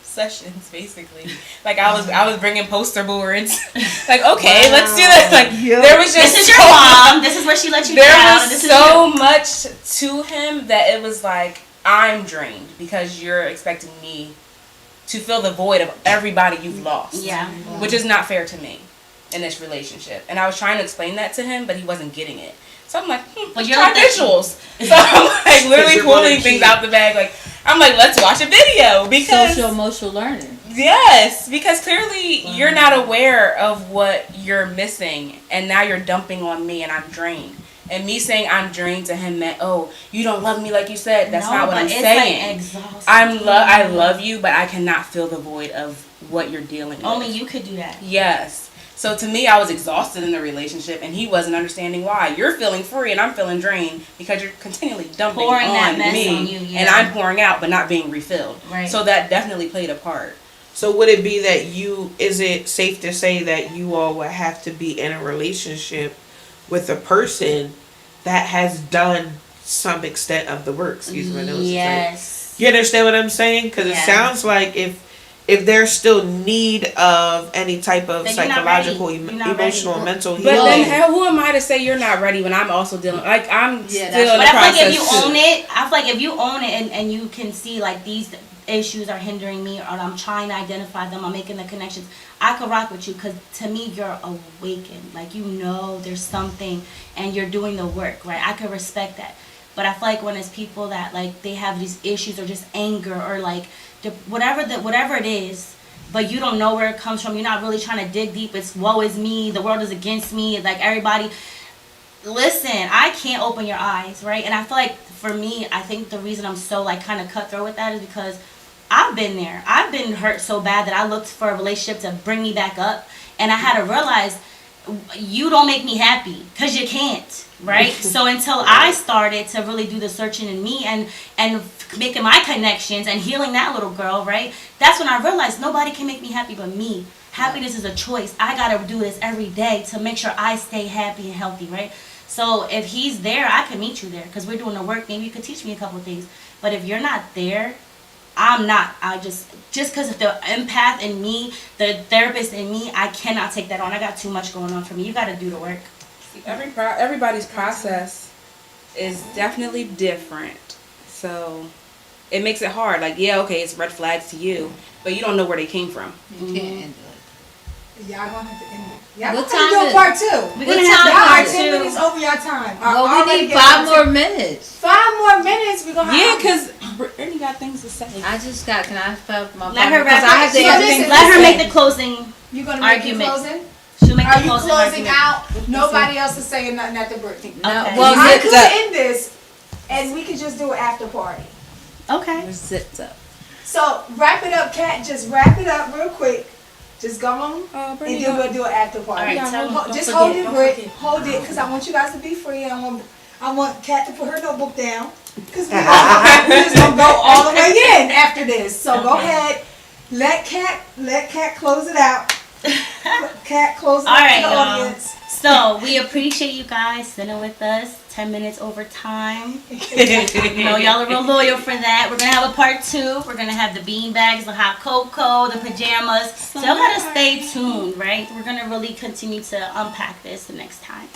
sessions, basically. Like, I was bringing poster boards. Like, okay, let's do that. Like, there was just This is your mom. This is where she let you down. there was This is so you. much to him that it was like, I'm drained because you're expecting me to fill the void of everybody you've lost. Yeah. Which is not fair to me in this relationship. And I was trying to explain that to him, but he wasn't getting it. So I'm like, let's you're try like- visuals. So I'm like literally you're pulling gonna things keep- out the bag. Like, I'm like, let's watch a video because Social emotional learning. yes, because clearly you're not aware of what you're missing, and now you're dumping on me, and I'm drained. And me saying I'm drained to him meant, oh, you don't love me like you said. That's No, not what but I'm it's saying. like exhausting. I love you, but I cannot fill the void of what you're dealing with. Only you could do that. Yes. So to me, I was exhausted in the relationship, and he wasn't understanding why. You're feeling free, and I'm feeling drained because you're continually dumping Pouring on that mess me, on you, yeah. and I'm pouring out, but not being refilled. Right. So that definitely played a part. So would it be that is it safe to say that you all would have to be in a relationship with a person that has done some extent of the work. Excuse me. Yes. You understand what I'm saying? Because it sounds like if there's still need of any type of Then you're not psychological, ready. You're not emotional, ready. mental But healing. then who am I to say you're not ready when I'm also dealing? Like I'm still in the But I feel like process if you too. own it, I feel like if you own it and you can see like these issues are hindering me or I'm trying to identify them, I'm making the connections, I could rock with you because to me you're awakened. Like you know there's something and you're doing the work, right? I could respect that. But I feel like when it's people that like they have these issues or just anger or like whatever it is, but you don't know where it comes from, you're not really trying to dig deep, it's woe is me, the world is against me, like everybody. Listen, I can't open your eyes, right? And I feel like for me, I think the reason I'm so like kind of cutthroat with that is because I've been there. I've been hurt so bad that I looked for a relationship to bring me back up, and I had to realize you don't make me happy because you can't, right? So until I started to really do the searching in me and making my connections and healing that little girl, right? That's when I realized nobody can make me happy but me. Happiness is a choice. I gotta do this every day to make sure I stay happy and healthy, right? So if he's there, I can meet you there because we're doing the work. Maybe you could teach me a couple of things. But if you're not there, I'm not. I just because of the empath in me, the therapist in me, I cannot take that on. I got too much going on for me. You got to do the work. Everybody's process is definitely different, so it makes it hard. Like, yeah, okay, it's red flags to you, but you don't know where they came from. You can't handle it. Y'all gonna have to end it. Y'all What gonna time do is- a part two. We're What gonna have time Y'all are is it? 10 minutes over your time. Well, we Already need getting 5 to- more minutes. 5 more minutes. We're gonna Yeah, have. because Brittany got things to say. I just got. Can I have my? Let her because wrap I have up. to So answer listen, things. Let her make the closing. You're gonna make your argument. closing. She'll make Are the you closing closing argument. out? Nobody else is saying nothing at the Brittany. Okay. Well, I zip could up. end this, and we could just do an after party. Okay. Zipped up. So wrap it up, Kat. Just wrap it up real quick. Just go on, and Brittany, then we'll do an after party. All right, tell Ho- them. just Don't hold forget, it, don't Britt. forget. Hold it, because I want you guys to be free. And I want Kat to put her notebook down, because we just gonna go all the way in after this. So go ahead, let Kat close it out. Kat, close it All out right, to the y'all. audience. So we appreciate you guys sitting with us. 10 minutes over time. You know, y'all are real loyal for that. We're gonna have a part 2. We're gonna have the bean bags, the hot cocoa, the pajamas. So y'all gotta stay tuned, right? We're gonna really continue to unpack this the next time.